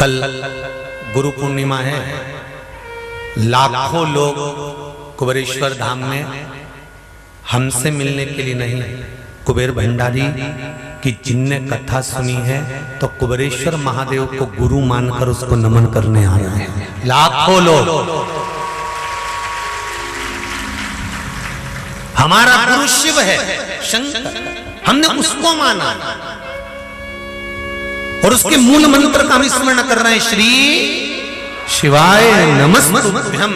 कल गुरु पूर्णिमा है। लाखों लोग कुबेरेश्वर धाम में हमसे मिलने के लिए नहीं, कुबेर भंडारी की जिनने कथा सुनी है तो कुबेरेश्वर महादेव को गुरु मानकर उसको नमन करने आए हैं लाखों लोग। हमारा गुरु शिव है, शंकर, हमने उसको माना और उसके मूल मंत्र का हम स्मरण कर रहे हैं, श्री शिवाय नमस्तुभ्यम।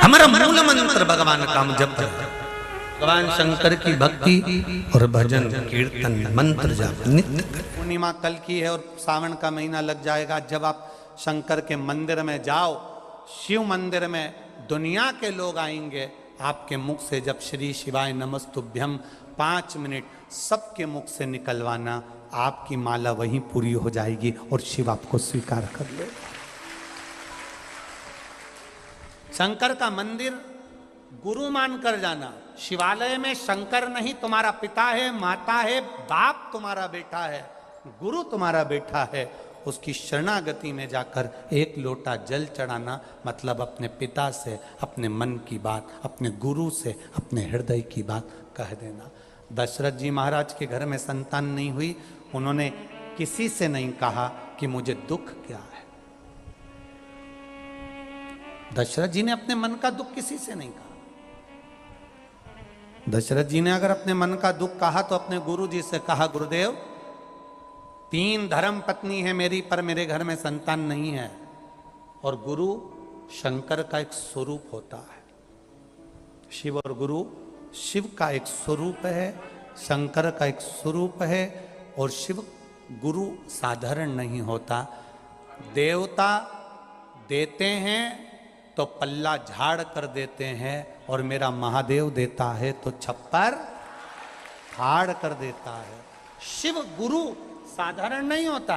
हमारा मूल मंत्र भगवान का हम जप करते हैं, भगवान शंकर की भक्ति और भजन कीर्तन मंत्र जाप नित्य। पूर्णिमा कल की है और सावन का महीना लग जाएगा। जब आप शंकर के मंदिर में जाओ, शिव मंदिर में दुनिया के लोग आएंगे, आपके मुख से जब श्री शिवाय नमस्तुभ्यम 5 मिनट सबके मुख से निकलवाना, आपकी माला वहीं पूरी हो जाएगी और शिव आपको स्वीकार कर ले। शंकर का मंदिर गुरु मानकर जाना। शिवालय में शंकर नहीं, तुम्हारा पिता है, माता है, बाप तुम्हारा बेटा है, गुरु तुम्हारा बेटा है। उसकी शरणागति में जाकर एक लोटा जल चढ़ाना मतलब अपने पिता से अपने मन की बात, अपने गुरु से अपने हृदय की बात कह देना। दशरथ जी महाराज के घर में संतान नहीं हुई, उन्होंने किसी से नहीं कहा कि मुझे दुख क्या है। दशरथ जी ने अपने मन का दुख किसी से नहीं कहा। दशरथ जी ने अगर अपने मन का दुख कहा तो अपने गुरु जी से कहा, गुरुदेव 3 धर्म पत्नी है मेरी, पर मेरे घर में संतान नहीं है। और गुरु शंकर का एक स्वरूप होता है। शिव और गुरु, शिव का एक स्वरूप है, शंकर का एक स्वरूप है। और शिव गुरु साधारण नहीं होता। देवता देते हैं तो पल्ला झाड़ कर देते हैं, और मेरा महादेव देता है तो छप्पर फाड़ कर देता है। शिव गुरु साधारण नहीं होता।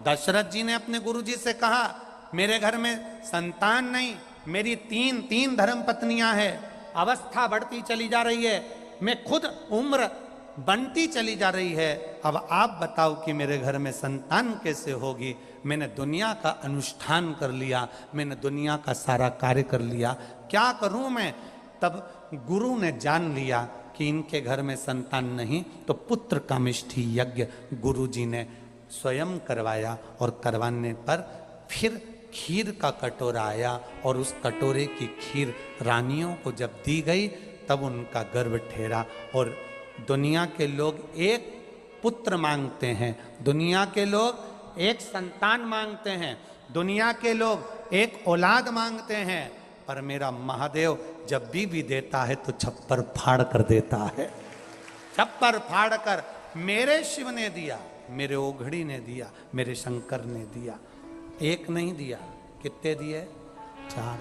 दशरथ जी ने अपने गुरु जी से कहा, मेरे घर में संतान नहीं, मेरी 3 धर्म पत्नियां हैं, अवस्था बढ़ती चली जा रही है, मैं खुद उम्र बनती चली जा रही है, अब आप बताओ कि मेरे घर में संतान कैसे होगी। मैंने दुनिया का अनुष्ठान कर लिया, मैंने दुनिया का सारा कार्य कर लिया, क्या करूं मैं। तब गुरु ने जान लिया कि इनके घर में संतान नहीं, तो पुत्र कामिष्ठी यज्ञ गुरु जी ने स्वयं करवाया। और करवाने पर फिर खीर का कटोरा आया, और उस कटोरे की खीर रानियों को जब दी गई तब उनका गर्भ ठहरा। और दुनिया के लोग एक पुत्र मांगते हैं, दुनिया के लोग एक संतान मांगते हैं, दुनिया के लोग एक औलाद मांगते हैं, पर मेरा महादेव जब भी देता है तो छप्पर फाड़ कर देता है। छप्पर फाड़ कर मेरे शिव ने दिया, मेरे ओघड़ी ने दिया, मेरे शंकर ने दिया। एक नहीं दिया, कितने दिए? 4।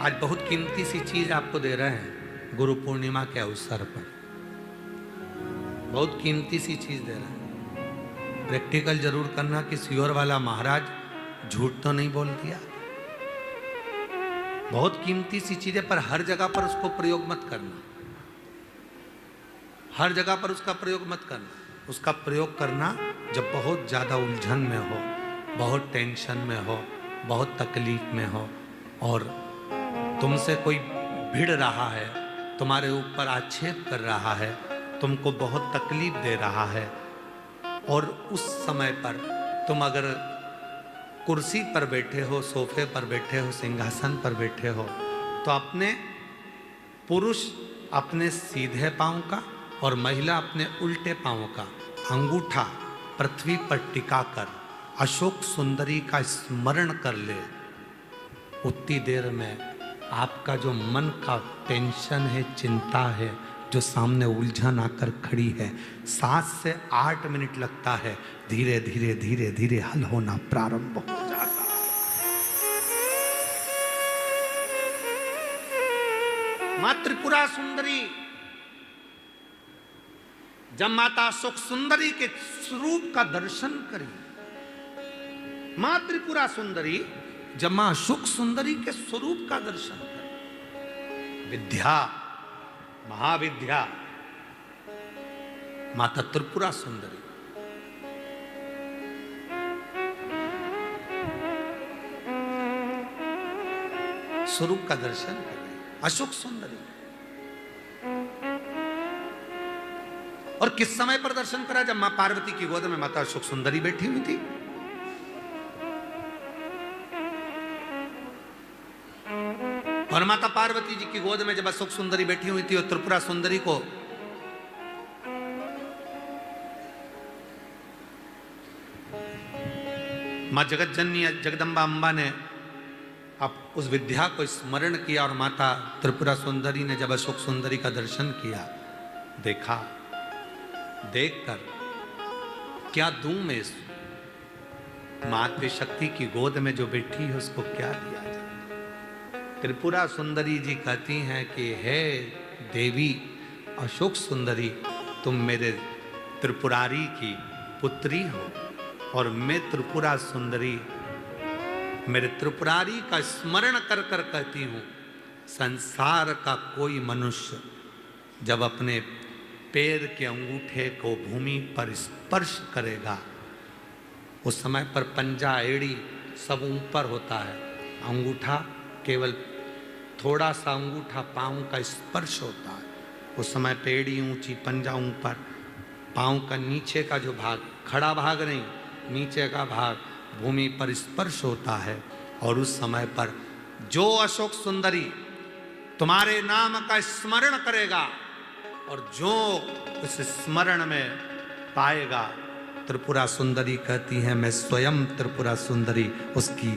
आज बहुत कीमती सी चीज आपको दे रहे हैं गुरु पूर्णिमा के अवसर पर, बहुत कीमती सी चीज दे रहे हैं। प्रैक्टिकल जरूर करना कि सियोर वाला महाराज झूठ तो नहीं बोल दिया। बहुत कीमती सी चीज है, पर हर जगह पर उसको प्रयोग मत करना, हर जगह पर उसका प्रयोग मत करना। उसका प्रयोग करना जब बहुत ज्यादा उलझन में हो, बहुत टेंशन में हो, बहुत तकलीफ में हो, और तुमसे कोई भिड़ रहा है, तुम्हारे ऊपर आक्षेप कर रहा है, तुमको बहुत तकलीफ दे रहा है, और उस समय पर तुम अगर कुर्सी पर बैठे हो, सोफे पर बैठे हो, सिंहासन पर बैठे हो, तो अपने पुरुष अपने सीधे पांव का और महिला अपने उल्टे पांव का अंगूठा पृथ्वी पर टिकाकर अशोक सुंदरी का स्मरण कर ले। उतनी देर में आपका जो मन का टेंशन है, चिंता है, जो सामने उलझन आकर खड़ी है, 7 से 8 मिनट लगता है, धीरे धीरे धीरे धीरे हल होना प्रारंभ हो जाता है। मां त्रिपुरा सुंदरी जब माता सुख सुंदरी के स्वरूप का दर्शन करी, मां त्रिपुरा सुंदरी जब मां अशोक सुंदरी के स्वरूप का दर्शन करें। विद्या, महाविद्या माता त्रिपुरा सुंदरी, स्वरूप का दर्शन करें, अशोक सुंदरी। और किस समय पर दर्शन करा? जब मां पार्वती की गोद में माता अशोक सुंदरी बैठी हुई थी। और माता पार्वती जी की गोद में जब अशोक सुंदरी बैठी हुई थी और त्रिपुरा सुंदरी को मां जगत जननी जगदम्बा अम्बा ने अब उस विद्या को स्मरण किया और माता त्रिपुरा सुंदरी ने जब अशोक सुंदरी का दर्शन किया, देखा, देखकर क्या दूं मैं इस मातृ शक्ति की गोद में जो बैठी है उसको क्या दिया जाए। त्रिपुरा सुंदरी जी कहती हैं कि हे देवी अशोक सुंदरी, तुम मेरे त्रिपुरारी की पुत्री हो और मैं त्रिपुरा सुंदरी मेरे त्रिपुरारी का स्मरण कर कर कहती हूं, संसार का कोई मनुष्य जब अपने पैर के अंगूठे को भूमि पर स्पर्श करेगा, उस समय पर पंजा एड़ी सब ऊपर होता है, अंगूठा केवल थोड़ा सा अंगूठा पांव का स्पर्श होता है। उस समय पेड़ी ऊंची, पंजा ऊपर, पांव का नीचे का जो भाग, खड़ा भाग नहीं, नीचे का भाग भूमि पर स्पर्श होता है। और उस समय पर जो अशोक सुंदरी तुम्हारे नाम का स्मरण करेगा और जो उस स्मरण में पाएगा, त्रिपुरा सुंदरी कहती है मैं स्वयं त्रिपुरा सुंदरी उसकी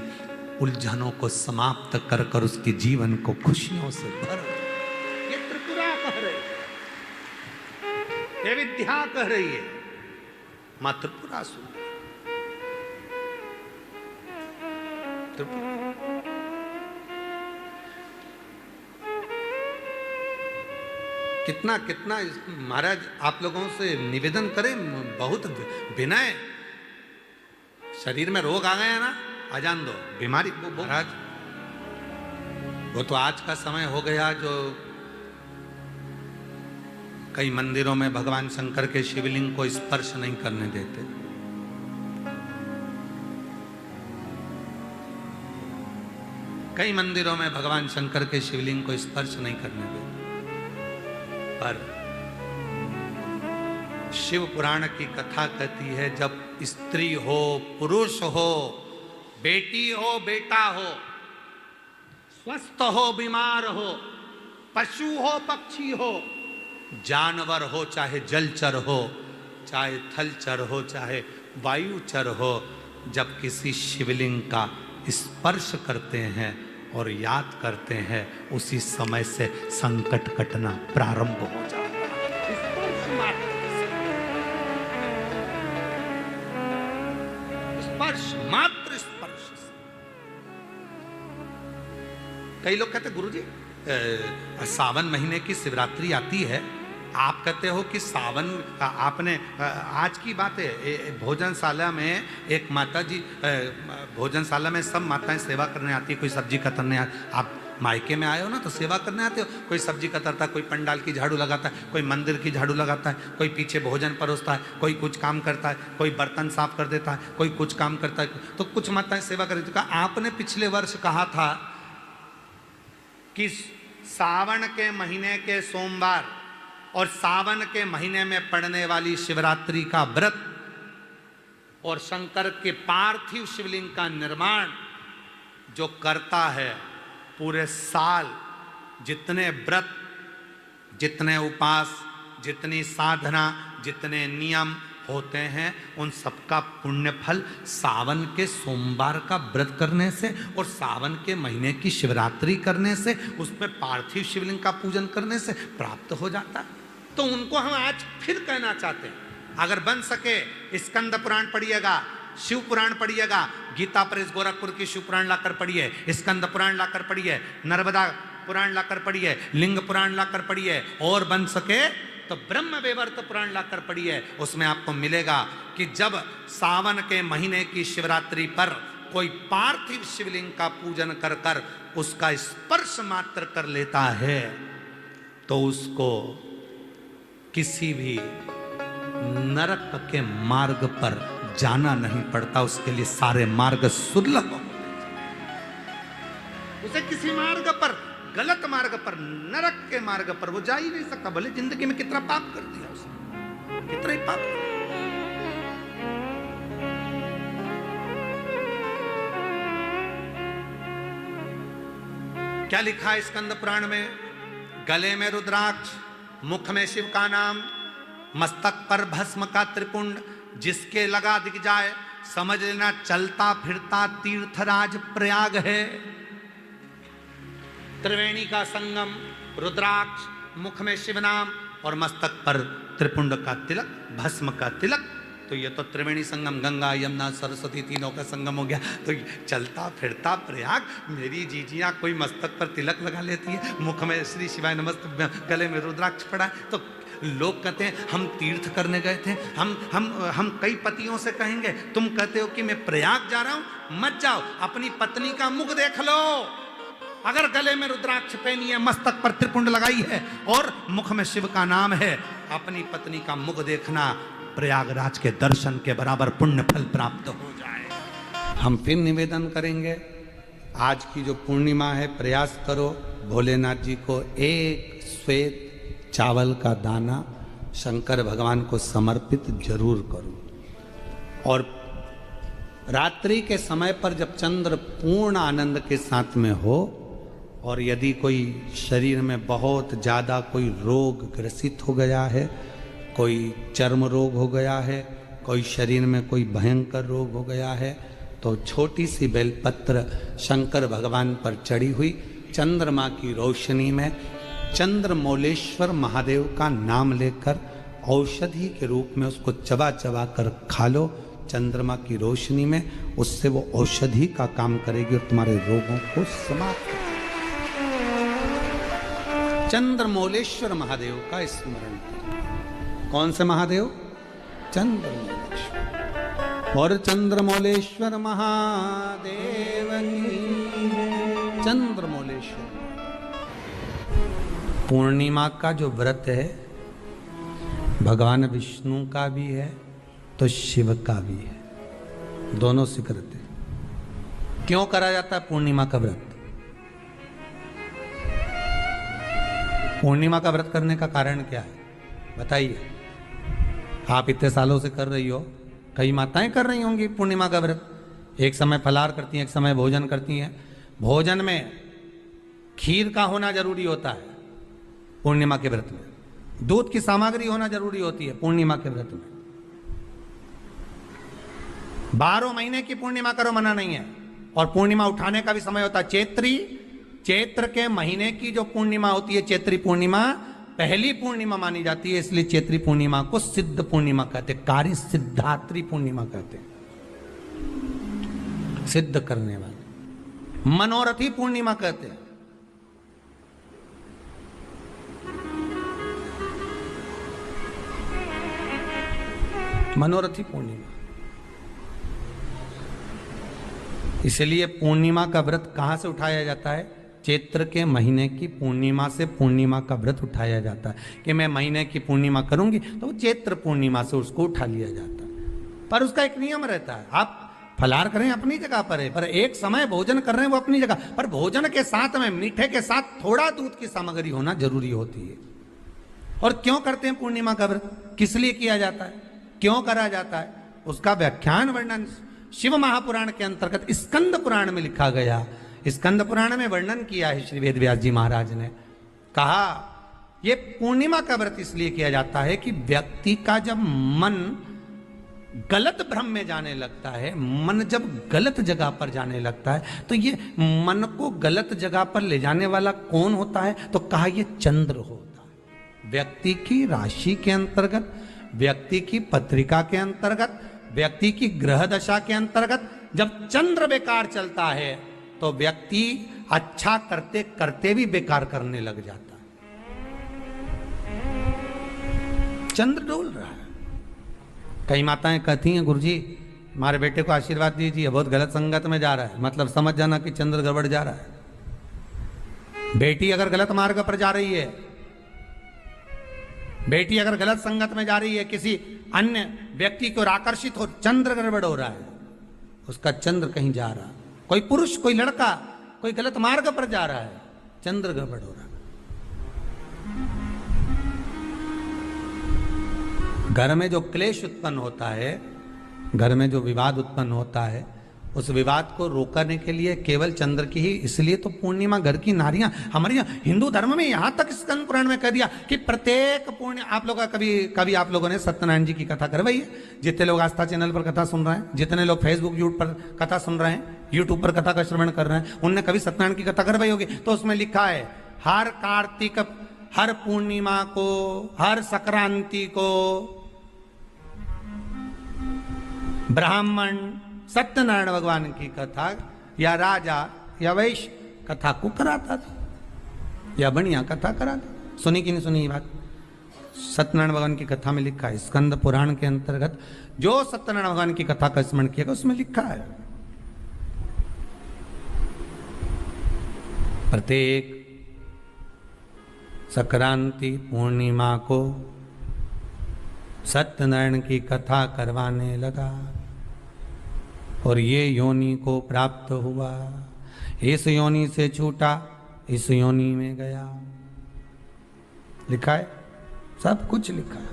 उलझनों को समाप्त कर कर उसके जीवन को खुशियों से भर। ये त्रिपुरा कह रही है, ये विद्या कह रही है, मां त्रिपुरा सुंदरी। कितना कितना महाराज आप लोगों से निवेदन करें, बहुत विनय। शरीर में रोग आ गए हैं ना, अजान दो, बीमारी वो महाराज, वो तो आज का समय हो गया जो कई मंदिरों में भगवान शंकर के शिवलिंग को स्पर्श नहीं करने देते। कई मंदिरों में भगवान शंकर के शिवलिंग को स्पर्श नहीं करने देते। पर शिव पुराण की कथा कहती है, जब स्त्री हो, पुरुष हो, बेटी हो, बेटा हो, स्वस्थ हो, बीमार हो, पशु हो, पक्षी हो, जानवर हो, चाहे जलचर हो, चाहे थलचर हो, चाहे वायुचर हो, जब किसी शिवलिंग का स्पर्श करते हैं और याद करते हैं, उसी समय से संकट कटना प्रारंभ हो जाता है। स्पर्श मात्र, स्पर्श मात्र, स्पर्श। कई लोग कहते गुरुजी सावन महीने की शिवरात्रि आती है, आप कहते हो कि सावन, आपने आज की बात है, भोजनशाला में एक माता जी, भोजनशाला में सब माताएं सेवा करने आती है, कोई सब्जी कतरने आप मायके में आए हो ना तो सेवा करने आते हो, कोई सब्जी कतरता है, कोई पंडाल की झाड़ू लगाता है, कोई मंदिर की झाड़ू लगाता है, कोई पीछे भोजन परोसता है, कोई कुछ काम करता है, कोई बर्तन साफ कर देता है, कोई कुछ काम करता है, तो कुछ माताएं सेवा कर देती। आपने पिछले वर्ष कहा था कि सावन के महीने के सोमवार और सावन के महीने में पड़ने वाली शिवरात्रि का व्रत और शंकर के पार्थिव शिवलिंग का निर्माण जो करता है, पूरे साल जितने व्रत, जितने उपास, जितनी साधना, जितने नियम होते हैं, उन सबका पुण्य फल सावन के सोमवार का व्रत करने से और सावन के महीने की शिवरात्रि करने से, उसमें पार्थिव शिवलिंग का पूजन करने से प्राप्त हो जाता है। तो उनको हम आज फिर कहना चाहते हैं, अगर बन सके स्कंद पुराण पढ़िएगा, शिव पुराण पढ़िएगा, गीता प्रेस गोरखपुर की शिव पुराण लाकर पढ़िए, स्कंद पुराण लाकर पढ़िए, नर्मदा पुराण लाकर पढ़िए, लिंग पुराण लाकर पढ़िए, और बन सके तो ब्रह्म वैवर्त पुराण लाकर पढ़िए। उसमें आपको मिलेगा कि जब सावन के महीने की शिवरात्रि पर कोई पार्थिव शिवलिंग का पूजन कर कर उसका स्पर्श मात्र कर लेता है तो उसको किसी भी नरक के मार्ग पर जाना नहीं पड़ता, उसके लिए सारे मार्ग सुलभ होते हैं। उसे किसी मार्ग पर, गलत मार्ग पर, नरक के मार्ग पर वो जा ही नहीं सकता, भले जिंदगी में कितना पाप कर दिया उसने, कितना ही पाप कर दिया। क्या लिखा है स्कंद पुराण में? गले में रुद्राक्ष, मुख में शिव का नाम, मस्तक पर भस्म का त्रिपुंड, जिसके लगा दिख जाए समझ लेना चलता फिरता तीर्थराज प्रयाग है। त्रिवेणी का संगम, रुद्राक्ष, मुख में शिव नाम और मस्तक पर त्रिपुंड का तिलक, भस्म का तिलक, तो ये तो त्रिवेणी संगम, गंगा यमुना सरस्वती तीनों का संगम हो गया। तो चलता फिरता प्रयाग, मेरी जीजियां कोई मस्तक पर तिलक लगा लेती है, मुख में श्री शिवाय नमस्ते, गले में रुद्राक्ष पड़ा है, तो लोग कहते हैं हम तीर्थ करने गए थे। हम कई पतियों से कहेंगे, तुम कहते हो कि मैं प्रयाग जा रहा हूं, मत जाओ, अपनी पत्नी का मुख देख लो। अगर गले में रुद्राक्ष पहनी है, मस्तक पर त्रिपुंड लगाई है और मुख में शिव का नाम है, अपनी पत्नी का मुख देखना प्रयागराज के दर्शन के बराबर पुण्य फल प्राप्त हो जाए। हम फिर निवेदन करेंगे, आज की जो पूर्णिमा है, प्रयास करो भोलेनाथ जी को एक श्वेत चावल का दाना शंकर भगवान को समर्पित जरूर करो। और रात्रि के समय पर जब चंद्र पूर्ण आनंद के साथ में हो और यदि कोई शरीर में बहुत ज़्यादा कोई रोग ग्रसित हो गया है, कोई चर्म रोग हो गया है, कोई शरीर में कोई भयंकर रोग हो गया है, तो छोटी सी बेलपत्र शंकर भगवान पर चढ़ी हुई चंद्रमा की रोशनी में चंद्रमौलेश्वर महादेव का नाम लेकर औषधि के रूप में उसको चबा चबा कर खा लो। चंद्रमा की रोशनी में उससे वो औषधि का काम करेगी और तुम्हारे रोगों को समाप्त करेगी। चंद्रमौलेश्वर महादेव का स्मरण करो। कौन से महादेव? चंद्रमौलेश्वर। और चंद्रमौलेश्वर महादेव की, चंद्रमौलेश्वर। पूर्णिमा का जो व्रत है भगवान विष्णु का भी है तो शिव का भी है, दोनों से करते हैं। क्यों करा जाता है पूर्णिमा का व्रत? पूर्णिमा का व्रत करने का कारण क्या है बताइए? आप इतने सालों से कर रही हो, कई माताएं कर रही होंगी पूर्णिमा का व्रत, एक समय फलाहार करती हैं, एक समय भोजन करती हैं। भोजन में खीर का होना जरूरी होता है पूर्णिमा के व्रत में, दूध की सामग्री होना जरूरी होती है पूर्णिमा के व्रत में। 12 महीने की पूर्णिमा करो मना नहीं है। और पूर्णिमा उठाने का भी समय होता है चैत्री, चैत्र के महीने की जो पूर्णिमा होती है चैत्री पूर्णिमा पहली पूर्णिमा मानी जाती है, इसलिए चैत्री पूर्णिमा को सिद्ध पूर्णिमा कहते, कार्य सिद्धात्री पूर्णिमा कहते हैं, सिद्ध करने वाले। मनोरथी पूर्णिमा कहते हैं। मनोरथी पूर्णिमा। इसलिए पूर्णिमा का व्रत कहां से उठाया जाता है? चैत्र के महीने की पूर्णिमा से पूर्णिमा का व्रत उठाया जाता है कि मैं महीने की पूर्णिमा करूंगी तो चैत्र पूर्णिमा से उसको उठा लिया जाता है। पर उसका एक नियम रहता है, आप फलाहार करें अपनी जगह पर है, पर एक समय भोजन कर रहे हैं वो अपनी जगह पर, भोजन के साथ में मीठे के साथ थोड़ा दूध की सामग्री होना जरूरी होती है। और क्यों करते हैं पूर्णिमा का व्रत, किस लिए किया जाता है, क्यों करा जाता है, उसका व्याख्यान वर्णन शिव महापुराण के अंतर्गत स्कंद पुराण में लिखा गया। स्कंद पुराण में वर्णन किया है श्री वेद व्यास जी महाराज ने, कहा ये पूर्णिमा का व्रत इसलिए किया जाता है कि व्यक्ति का जब मन गलत भ्रम में जाने लगता है, मन जब गलत जगह पर जाने लगता है, तो ये मन को गलत जगह पर ले जाने वाला कौन होता है? तो कहा ये चंद्र होता है। व्यक्ति की राशि के अंतर्गत, व्यक्ति की पत्रिका के अंतर्गत, व्यक्ति की ग्रह दशा के अंतर्गत जब चंद्र बेकार चलता है तो व्यक्ति अच्छा करते करते भी बेकार करने लग जाता है। चंद्र डोल रहा है। कई माताएं कहती हैं गुरुजी हमारे बेटे को आशीर्वाद दीजिए, बहुत गलत संगत में जा रहा है, मतलब समझ जाना कि चंद्र गड़बड़ जा रहा है। बेटी अगर गलत मार्ग पर जा रही है, बेटी अगर गलत संगत में जा रही है, किसी अन्य व्यक्ति को आकर्षित हो, चंद्र गड़बड़ हो रहा है, उसका चंद्र कहीं जा रहा है, कोई पुरुष कोई लड़का कोई गलत मार्ग पर जा रहा है, चंद्र गड़बड़ हो रहा है। घर में जो क्लेश उत्पन्न होता है, घर में जो विवाद उत्पन्न होता है, उस विवाद को रोकने के लिए केवल चंद्र की ही, इसलिए तो पूर्णिमा घर की नारियां, हमारे यहाँ हिंदू धर्म में यहां तक स्कंद पुराण में कह दिया कि प्रत्येक पूर्णिमा, आप लोग कभी आप लोगों ने सत्यनारायण जी की कथा करवाई है? जितने लोग आस्था चैनल पर कथा सुन रहे हैं, जितने लोग फेसबुक यूट्यूब पर कथा सुन रहे हैं, यूट्यूब पर कथा का श्रवण कर रहे हैं, उनने कभी सत्यनारायण की कथा करवाई होगी? तो उसमें लिखा है हर कार्तिक, हर पूर्णिमा को, हर संक्रांति को ब्राह्मण सत्यनारायण भगवान की कथा या राजा या वैश्य कथा को कराता था, या बढ़िया कथा कराता। सुनी कि नहीं सुनी ये बात? सत्यनारायण भगवान की कथा में लिखा है, स्कंद पुराण के अंतर्गत जो सत्यनारायण भगवान की कथा का स्मरण किया उसमें लिखा है प्रत्येक संक्रांति पूर्णिमा को सत्यनारायण की कथा करवाने लगा और ये योनि को प्राप्त हुआ, इस योनि से छूटा, इस योनि में गया। लिखा है, सब कुछ लिखा है।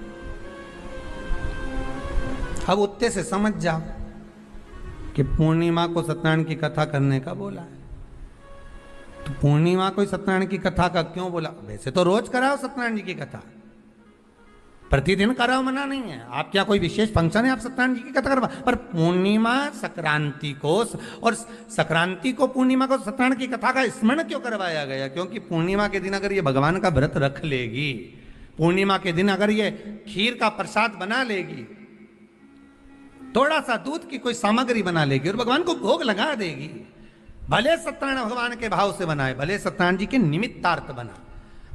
अब उत्ते से समझ जाओ कि पूर्णिमा को सत्यनारायण की कथा करने का बोला है, तो पूर्णिमा को सत्यनारायण की कथा का क्यों बोला? वैसे तो रोज कराओ सत्यनारायण जी की कथा, प्रतिदिन कराओ, मना नहीं है। आप क्या कोई विशेष फंक्शन है आप सत्यनारायण जी की कथा करवा, पर पूर्णिमा संक्रांति को और संक्रांति को पूर्णिमा को सत्यनारायण की कथा का स्मरण क्यों करवाया गया? क्योंकि पूर्णिमा के दिन अगर ये भगवान का व्रत रख लेगी, पूर्णिमा के दिन अगर ये खीर का प्रसाद बना लेगी, थोड़ा सा दूध की कोई सामग्री बना लेगी और भगवान को भोग लगा देगी, भले सत्यनारायण भगवान के भाव से बनाए, भले सत्यनारायण जी के निमित्तार्थ बना,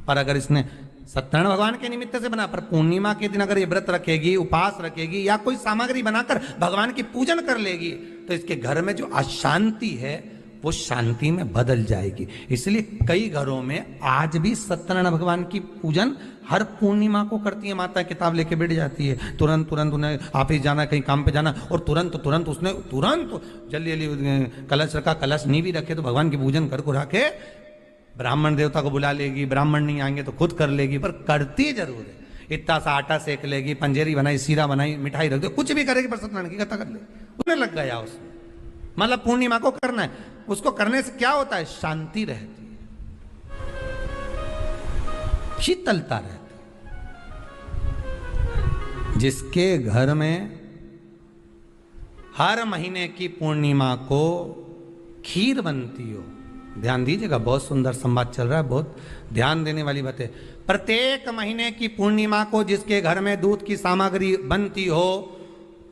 पर अगर इसने सत्यनारायण भगवान के निमित्त से बना, पर पूर्णिमा के दिन अगर ये व्रत रखेगी, उपास रखेगी या कोई सामग्री बनाकर भगवान की पूजन कर लेगी, तो इसके घर में जो अशांति है वो शांति में बदल जाएगी। इसलिए कई घरों में आज भी सत्यनारायण भगवान की पूजन हर पूर्णिमा को करती है। माता किताब लेके बैठ जाती है, तुरंत उन्हें ऑफिस जाना, कहीं काम पे जाना, और तुरंत उसने जल्दी कलश रखा, कलश नहीं भी रखे तो भगवान की पूजन कर रखे, ब्राह्मण देवता को बुला लेगी, ब्राह्मण नहीं आएंगे तो खुद कर लेगी, पर करती जरूर है। इतना सा आटा सेक लेगी, पंजेरी बनाई, सीरा बनाई, मिठाई रख दो, कुछ भी करेगी, पर सत्यनारायण की कथा कर ले, उन्हें लग गया उसमें। मतलब पूर्णिमा को करना है, उसको करने से क्या होता है? शांति रहती है, शीतलता रहती है। जिसके घर में हर महीने की पूर्णिमा को खीर बनती हो, ध्यान दीजिएगा, बहुत सुंदर संवाद चल रहा है, बहुत ध्यान देने वाली बात है। प्रत्येक महीने की पूर्णिमा को जिसके घर में दूध की सामग्री बनती हो,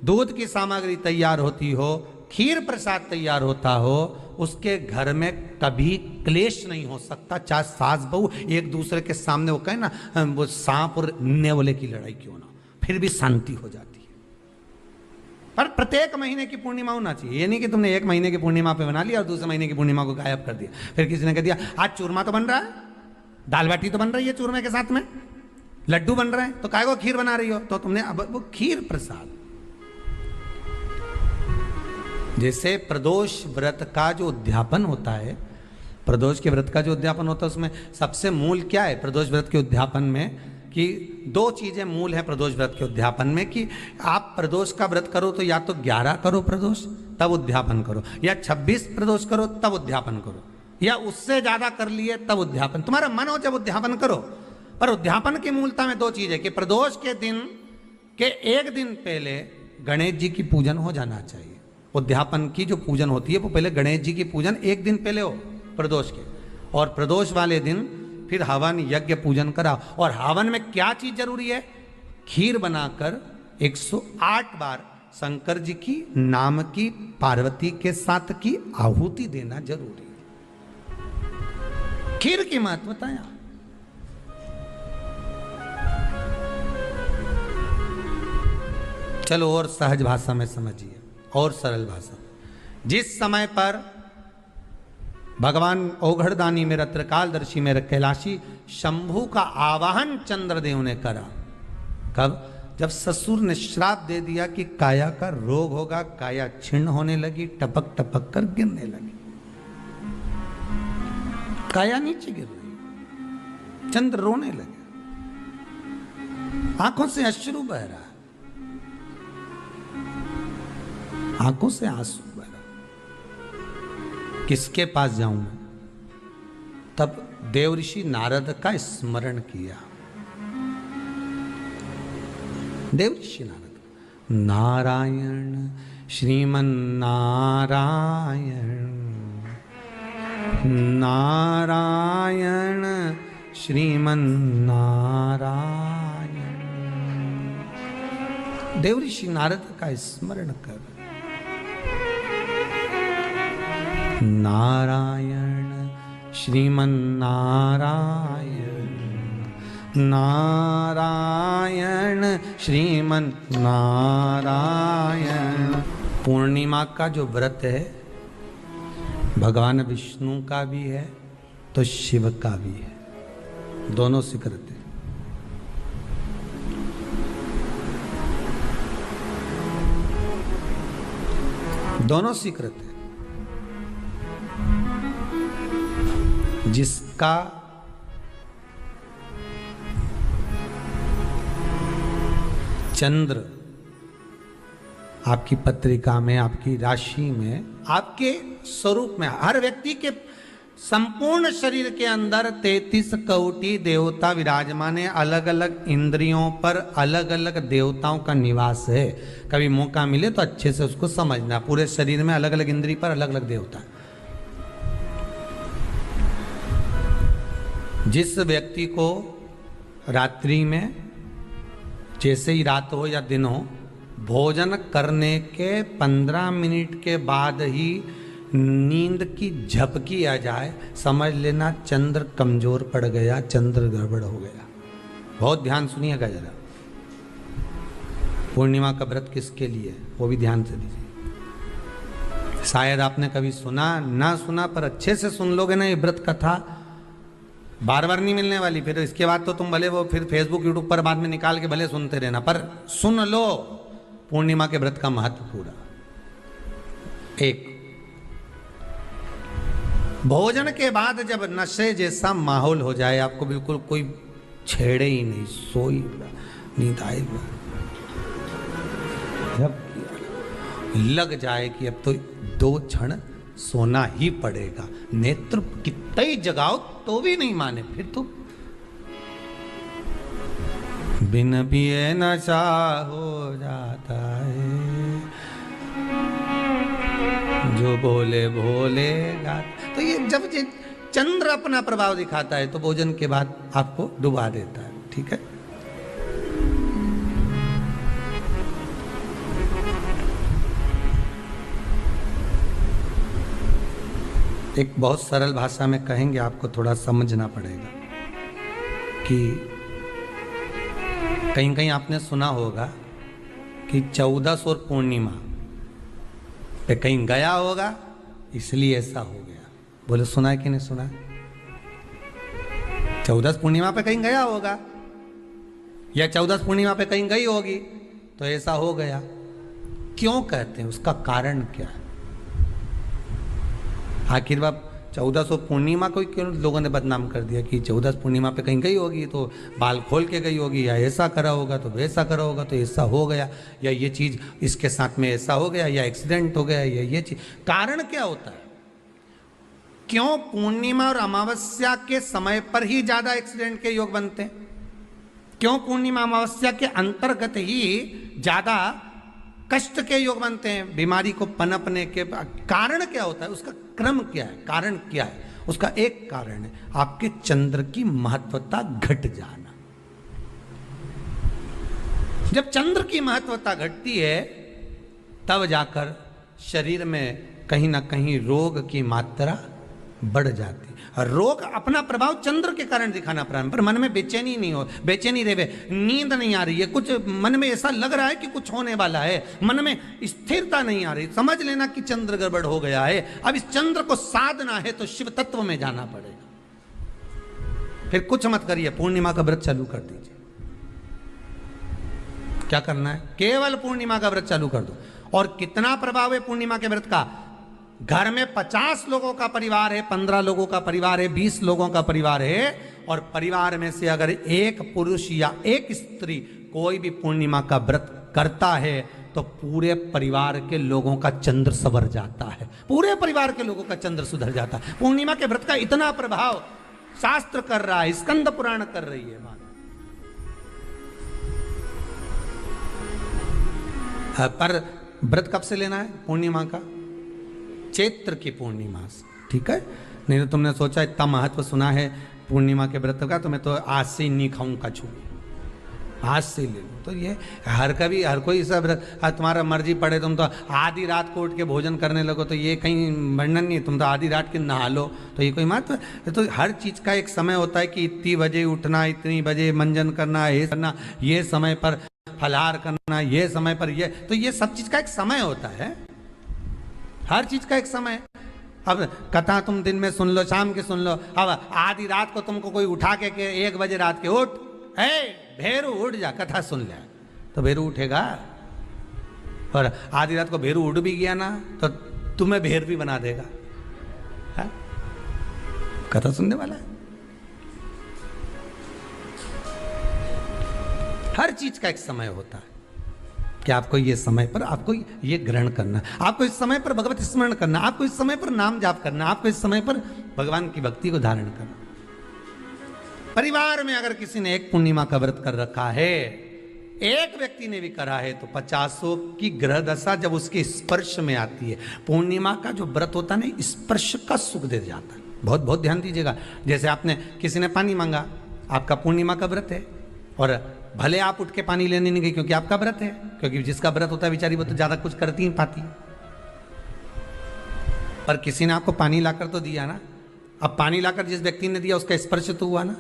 दूध की सामग्री तैयार होती हो, खीर प्रसाद तैयार होता हो, उसके घर में कभी क्लेश नहीं हो सकता। चाहे सास बहू एक दूसरे के सामने वो कहे ना, वो सांप और नेवले की लड़ाई क्यों ना, फिर भी शांति हो जाती है। पर प्रत्येक महीने की पूर्णिमा होना चाहिए। ये नहीं कि तुमने एक महीने की पूर्णिमा पे बना लिया और दूसरे महीने की पूर्णिमा को गायब कर दिया। फिर किसी ने कह दिया आज चूरमा तो बन रहा है, दाल बाटी तो बन रही है चूरमे के साथ में, लड्डू बन रहे हैं, तो काय को खीर बना रही हो? तो तुमने अब वो खीर प्रसाद। जैसे प्रदोष व्रत का जो उद्यापन होता है, प्रदोष के व्रत का जो उद्यापन होता है, उसमें सबसे मूल क्या है प्रदोष व्रत के उद्यापन में? कि दो चीजें मूल है प्रदोष व्रत के उद्यापन में, कि आप प्रदोष का व्रत करो तो या तो 11 करो प्रदोष तब उद्यापन करो, या 26 प्रदोष करो तब उद्यापन करो, या उससे ज्यादा कर लिए तब उद्यापन, तुम्हारा मन हो जब उद्यापन करो। पर उद्यापन की मूलता में दो चीजें, कि प्रदोष के दिन के एक दिन पहले गणेश जी की पूजन हो जाना चाहिए। उद्यापन की जो पूजन होती है वो पहले गणेश जी की पूजन एक दिन पहले हो प्रदोष के, और प्रदोष वाले दिन फिर हवन यज्ञ पूजन करा। और हवन में क्या चीज जरूरी है? खीर बनाकर 108 बार शंकर जी की नाम की पार्वती के साथ की आहुति देना जरूरी है। खीर की महत्वता है। चलो और सहज भाषा में समझिए और सरल भाषा, जिस समय पर भगवान औघड़दानी मेरा त्रिकालदर्शी मेरा कैलाशी शंभू का आवाहन चंद्रदेव ने करा, कब? जब ससुर ने श्राप दे दिया कि काया का रोग होगा, काया छिन्न होने लगी, टपक टपक कर गिरने लगी, काया नीचे गिर रही, चंद्र रोने लगे, आंखों से अश्रु बह रहा है, आंखों से आंसू बह रहा, किसके पास जाऊं मैं? तब देवऋषि नारद का स्मरण किया। देवऋषि नारद, नारायण श्रीमन नारायण, नारायण श्रीमन नारायण। देवऋषि नारद का स्मरण कर, नारायण श्रीमन नारायण, नारायण श्रीमन नारायण। पूर्णिमा का जो व्रत है भगवान विष्णु का भी है तो शिव का भी है, दोनों से करते हैं। दोनों स्वीकृत है। जिसका चंद्र आपकी पत्रिका में, आपकी राशि में, आपके स्वरूप में, हर व्यक्ति के संपूर्ण शरीर के अंदर 33 कोटि देवता विराजमान है। अलग अलग इंद्रियों पर अलग अलग देवताओं का निवास है। कभी मौका मिले तो अच्छे से उसको समझना। पूरे शरीर में अलग अलग इंद्रिय पर अलग अलग देवता। जिस व्यक्ति को रात्रि में, जैसे ही रात हो या दिन हो, भोजन करने के 15 मिनट के बाद ही नींद की झपकी आ जाए, समझ लेना चंद्र कमजोर पड़ गया, चंद्र गड़बड़ हो गया। बहुत ध्यान सुनिएगा जरा। पूर्णिमा का व्रत किसके लिए है वो भी ध्यान से दीजिए। शायद आपने कभी सुना ना सुना, पर अच्छे से सुन लोगे ना, ये व्रत कथा बार बार नहीं मिलने वाली। फिर इसके बाद तो तुम भले वो फिर फेसबुक यूट्यूब पर बाद में निकाल के भले सुनते रहना, पर सुन लो पूर्णिमा के व्रत का महत्व पूरा। एक, भोजन के बाद जब नशे जैसा माहौल हो जाए, आपको बिल्कुल कोई छेड़े ही नहीं, सोई नींद आएगा, जब लग जाए कि अब तो 2 क्षण सोना ही पड़ेगा, नेत्र कितना ही जगाओ तो भी नहीं माने, फिर तो बिन पिए नशा हो जाता है, जो बोले भोले गाता। तो ये जब ये चंद्र अपना प्रभाव दिखाता है तो भोजन के बाद आपको डुबा देता है। ठीक है, एक बहुत सरल भाषा में कहेंगे, आपको थोड़ा समझना पड़ेगा कि कहीं कहीं आपने सुना होगा कि 14 और पूर्णिमा पे कहीं गया होगा इसलिए ऐसा हो गया। बोले सुना है कि नहीं सुना? 14 पूर्णिमा पे कहीं गया होगा या 14 पूर्णिमा पे कहीं गई होगी तो ऐसा हो गया। क्यों कहते हैं, उसका कारण क्या है? आखिर बात 14 पूर्णिमा को क्यों लोगों ने बदनाम कर दिया कि 14 पूर्णिमा पे कहीं गई होगी तो बाल खोल के गई होगी, या ऐसा करा होगा तो वैसा करा होगा तो ऐसा हो गया, या ये चीज़ इसके साथ में ऐसा हो गया, या एक्सीडेंट हो गया, या ये चीज़। कारण क्या होता है? क्यों पूर्णिमा और अमावस्या के समय पर ही ज़्यादा एक्सीडेंट के योग बनते हैं? क्यों पूर्णिमा अमावस्या के अंतर्गत ही ज़्यादा कष्ट के योग बनते हैं, बीमारी को पनपने के? कारण क्या होता है? उसका क्रम क्या है? कारण क्या है? उसका एक कारण है आपके चंद्र की महत्वता घट जाना। जब चंद्र की महत्वता घटती है तब जाकर शरीर में कहीं ना कहीं रोग की मात्रा बढ़ जाती। और रोग अपना प्रभाव चंद्र के कारण दिखाना प्रारंभ, पर मन में बेचैनी नहीं हो, बेचैनी रहे, नींद नहीं आ रही है, कुछ मन में ऐसा लग रहा है कि कुछ होने वाला है, मन में स्थिरता नहीं आ रही, समझ लेना कि चंद्र गड़बड़ हो गया है। अब इस चंद्र को साधना है तो शिव तत्व में जाना पड़ेगा। फिर कुछ मत करिए, पूर्णिमा का व्रत चालू कर दीजिए। क्या करना है? केवल पूर्णिमा का व्रत चालू कर दो। और कितना प्रभाव है पूर्णिमा के व्रत का? घर में 50 लोगों का परिवार है, 15 लोगों का परिवार है, 20 लोगों का परिवार है, और परिवार में से अगर एक पुरुष या एक स्त्री कोई भी पूर्णिमा का व्रत करता है तो पूरे परिवार के लोगों का चंद्र संवर जाता है, पूरे परिवार के लोगों का चंद्र सुधर जाता है। पूर्णिमा के व्रत का इतना प्रभाव शास्त्र कर रहा है, स्कंद पुराण कर रही है बात। पर व्रत कब से लेना है? पूर्णिमा का, चैत्र की पूर्णिमा से, ठीक है? नहीं तो तुमने सोचा इतना महत्व सुना है पूर्णिमा के व्रत का तो मैं तो आज से ही नहीं खाऊं कछू, आज से ले लूँ। तो ये हर कोई सब तुम्हारा मर्जी पड़े, तुम तो आधी रात को उठ के भोजन करने लगो तो ये कहीं वर्णन नहीं, तुम तो आधी रात के नहा लो तो ये कोई महत्व? तो हर चीज़ का एक समय होता है कि इतनी बजे उठना, इतनी बजे मंजन करना, ये करना, ये समय पर फलाहार करना, ये समय पर ये, तो ये सब चीज़ का एक समय होता है, हर चीज़ का एक समय। अब कथा तुम दिन में सुन लो, शाम के सुन लो, अब आधी रात को तुमको कोई उठा के 1 बजे रात के उठ, भेरू उठ जा, कथा सुन ले, तो भेरू उठेगा? और आधी रात को भेरू उठ भी गया ना तो तुम्हें भेर भी बना देगा, है? कथा सुनने वाला है। हर चीज का एक समय होता है कि आपको ये समय पर आपको ये ग्रहण करना, आपको इस समय पर भगवत स्मरण करना, आपको इस समय पर नाम जाप करना, आपको इस समय पर भगवान की भक्ति को धारण करना। परिवार में अगर किसी ने एक पूर्णिमा का व्रत कर रखा है, एक व्यक्ति ने भी करा है, तो 50 की ग्रह दशा जब उसके स्पर्श में आती है, पूर्णिमा का जो व्रत होता है ना, स्पर्श का सुख दे जाता है। बहुत बहुत ध्यान दीजिएगा। जैसे आपने किसी ने पानी मांगा, आपका पूर्णिमा का व्रत है, और भले आप उठ के पानी लेने नहीं गए क्योंकि आपका व्रत है, क्योंकि जिसका व्रत होता है बेचारी वो तो ज्यादा कुछ करती नहीं पाती, पर किसी ने आपको पानी लाकर तो दिया ना। अब पानी लाकर जिस व्यक्ति ने दिया उसका स्पर्श तो हुआ ना।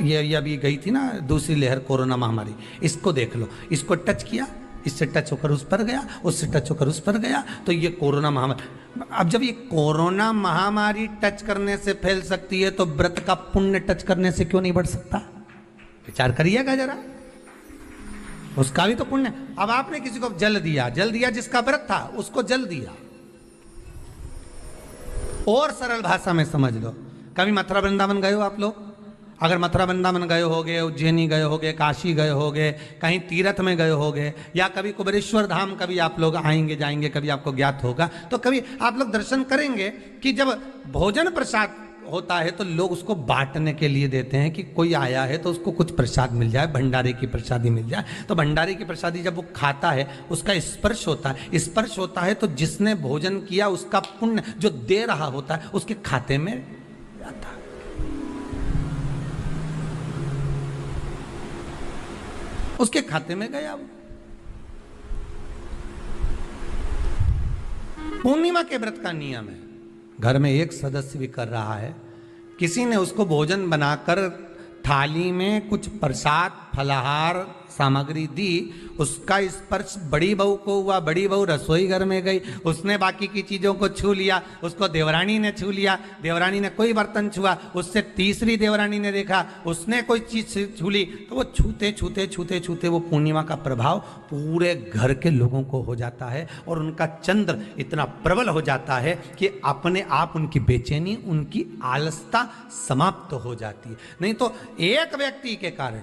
ये अभी गई थी ना दूसरी लहर कोरोना महामारी, इसको देख लो, इसको टच किया, इससे टच होकर उस पर गया, उससे टच होकर उस पर गया, तो ये कोरोना महामारी। अब जब ये कोरोना महामारी टच करने से फैल सकती है तो व्रत का पुण्य टच करने से क्यों नहीं बढ़ सकता? विचार करिएगा जरा, उसका भी तो पुण्य। अब आपने किसी को जल दिया, जिसका व्रत था उसको जल दिया। और सरल भाषा में समझ लो, कभी मथुरा वृंदावन गए हो आप लोग? अगर मथुरा वृंदावन गए होगे, उज्जैनी गए होगे, काशी गए होगे, कहीं तीर्थ में गए होगे, या कभी कुबेरेश्वर धाम कभी आप लोग आएंगे जाएंगे, कभी आपको ज्ञात होगा, तो कभी आप लोग दर्शन करेंगे कि जब भोजन प्रसाद होता है तो लोग उसको बांटने के लिए देते हैं कि कोई आया है तो उसको कुछ प्रसाद मिल जाए, भंडारे की प्रसादी मिल जाए। तो भंडारे की प्रसादी जब वो खाता है उसका स्पर्श होता है, स्पर्श होता है तो जिसने भोजन किया उसका पुण्य जो दे रहा होता है उसके खाते में आता है। उसके खाते में गया वो। पूर्णिमा के व्रत का नियम है, घर में एक सदस्य भी कर रहा है, किसी ने उसको भोजन बनाकर थाली में कुछ प्रसाद फलाहार सामग्री दी, उसका स्पर्श बड़ी बहू को हुआ, बड़ी बहू रसोई घर में गई, उसने बाकी की चीज़ों को छू लिया, उसको देवरानी ने छू लिया, देवरानी ने कोई बर्तन छुआ, उससे तीसरी देवरानी ने देखा, उसने कोई चीज़ छू ली, तो वो छूते छूते छूते छूते वो पूर्णिमा का प्रभाव पूरे घर के लोगों को हो जाता है, और उनका चंद्र इतना प्रबल हो जाता है कि अपने आप उनकी बेचैनी, उनकी आलसता समाप्त हो जाती है। नहीं तो एक व्यक्ति के कारण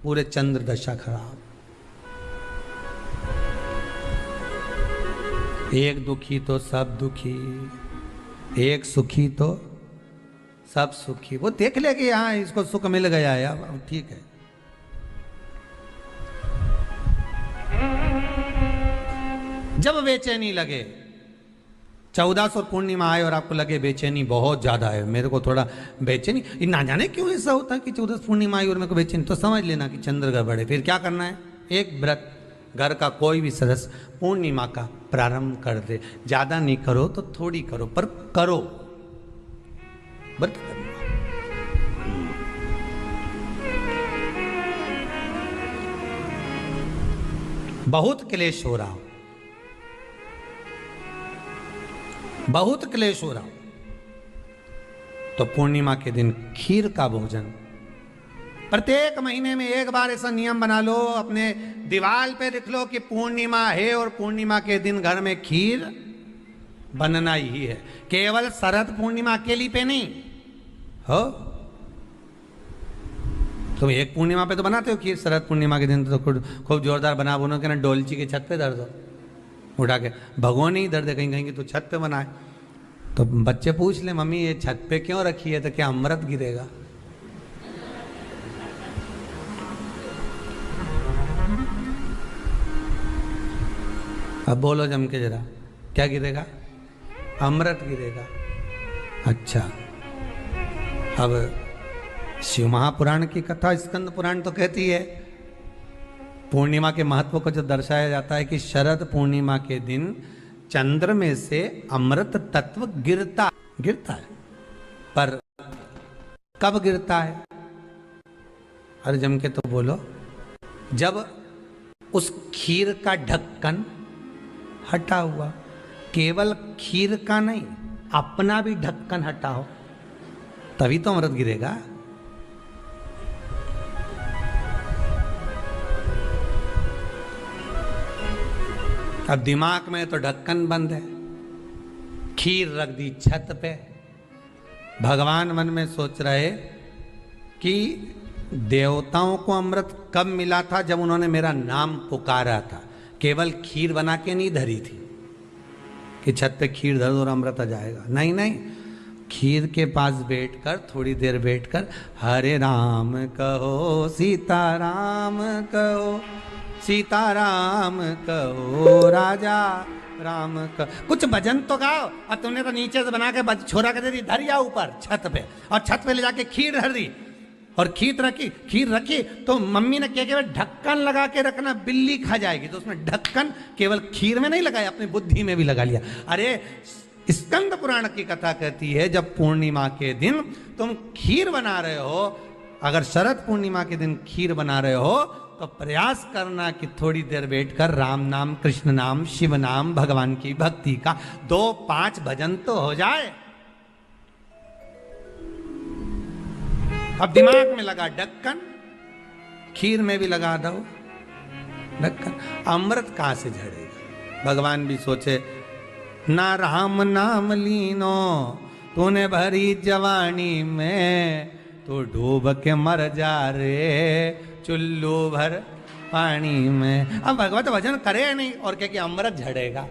पूरे चंद्र दशा खराब। एक दुखी तो सब दुखी, एक सुखी तो सब सुखी। वो देख ले कि हाँ इसको सुख मिल गया है, अब ठीक है। जब बेचैनी लगे, 1400 पूर्णिमा आए और आपको लगे बेचैनी बहुत ज्यादा है, मेरे को थोड़ा बेचैनी, ना जाने क्यों ऐसा होता है कि 14 पूर्णिमा आई और मेरे को बेचैनी, तो समझ लेना कि चंद्र गड़बड़ है। फिर क्या करना है? एक व्रत घर का कोई भी सदस्य पूर्णिमा का प्रारंभ कर दे। ज्यादा नहीं करो तो थोड़ी करो, पर करो, व्रत करना। बहुत क्लेश हो रहा हो, बहुत क्लेश हो रहा हो, तो पूर्णिमा के दिन खीर का भोजन प्रत्येक महीने में एक बार ऐसा नियम बना लो, अपने दीवार पे लिख लो कि पूर्णिमा है और पूर्णिमा के दिन घर में खीर बनना ही है। केवल शरद पूर्णिमा अकेली पे नहीं हो, तुम एक पूर्णिमा पे तो बनाते हो खीर, शरद पूर्णिमा के दिन तो खूब जोरदार बना बोनो के ना डोलची के छत पे धर दो, उठा के भगवान ही दर्द है, कहीं कहीं की तो छत पे बनाए। तो बच्चे पूछ ले मम्मी ये छत पे क्यों रखी है, तो क्या अमृत गिरेगा? अब बोलो जम के जरा, क्या गिरेगा? अमृत गिरेगा। अच्छा, अब शिव महापुराण की कथा, स्कंद पुराण तो कहती है पूर्णिमा के महत्व को जो दर्शाया जाता है कि शरद पूर्णिमा के दिन चंद्र में से अमृत तत्व गिरता है, पर कब गिरता है? अरे जम के तो बोलो, जब उस खीर का ढक्कन हटा हुआ, केवल खीर का नहीं अपना भी ढक्कन हटाओ, तभी तो अमृत गिरेगा। अब दिमाग में तो ढक्कन बंद है, खीर रख दी छत पे, भगवान मन में सोच रहे कि देवताओं को अमृत कब मिला था? जब उन्होंने मेरा नाम पुकारा था। केवल खीर बना के नहीं धरी थी कि छत पे खीर धर दो और अमृत आ जाएगा, नहीं नहीं, खीर के पास बैठकर थोड़ी देर बैठकर हरे राम कहो सीताराम कहो, सीताराम कहो राजा राम का कुछ भजन तो गाओ। और तुमने तो नीचे से बना के छोरा के दे दी, धर या ऊपर छत पे, और छत पे ले जाके खीर धर दी और खीर रखी तो मम्मी ने क्या केवल ढक्कन लगा के रखना, बिल्ली खा जाएगी, तो उसमें ढक्कन केवल खीर में नहीं लगाया, अपनी बुद्धि में भी लगा लिया। अरे स्कंद पुराण की कथा कहती है जब पूर्णिमा के दिन तुम खीर बना रहे हो, अगर शरद पूर्णिमा के दिन खीर बना रहे हो तो प्रयास करना कि थोड़ी देर बैठकर राम नाम, कृष्ण नाम, शिव नाम, भगवान की भक्ति का 2-5 भजन तो हो जाए। अब दिमाग में लगा ढक्कन, खीर में भी लगा दो ढक्कन, अमृत कहां से झड़ेगा? भगवान भी सोचे ना राम नाम लीनो तूने भरी जवानी में, तो डूब के मर जा रे चुल्लू भर पानी में। अब भगवत भजन करे नहीं और क्या कि अमृत झड़ेगा?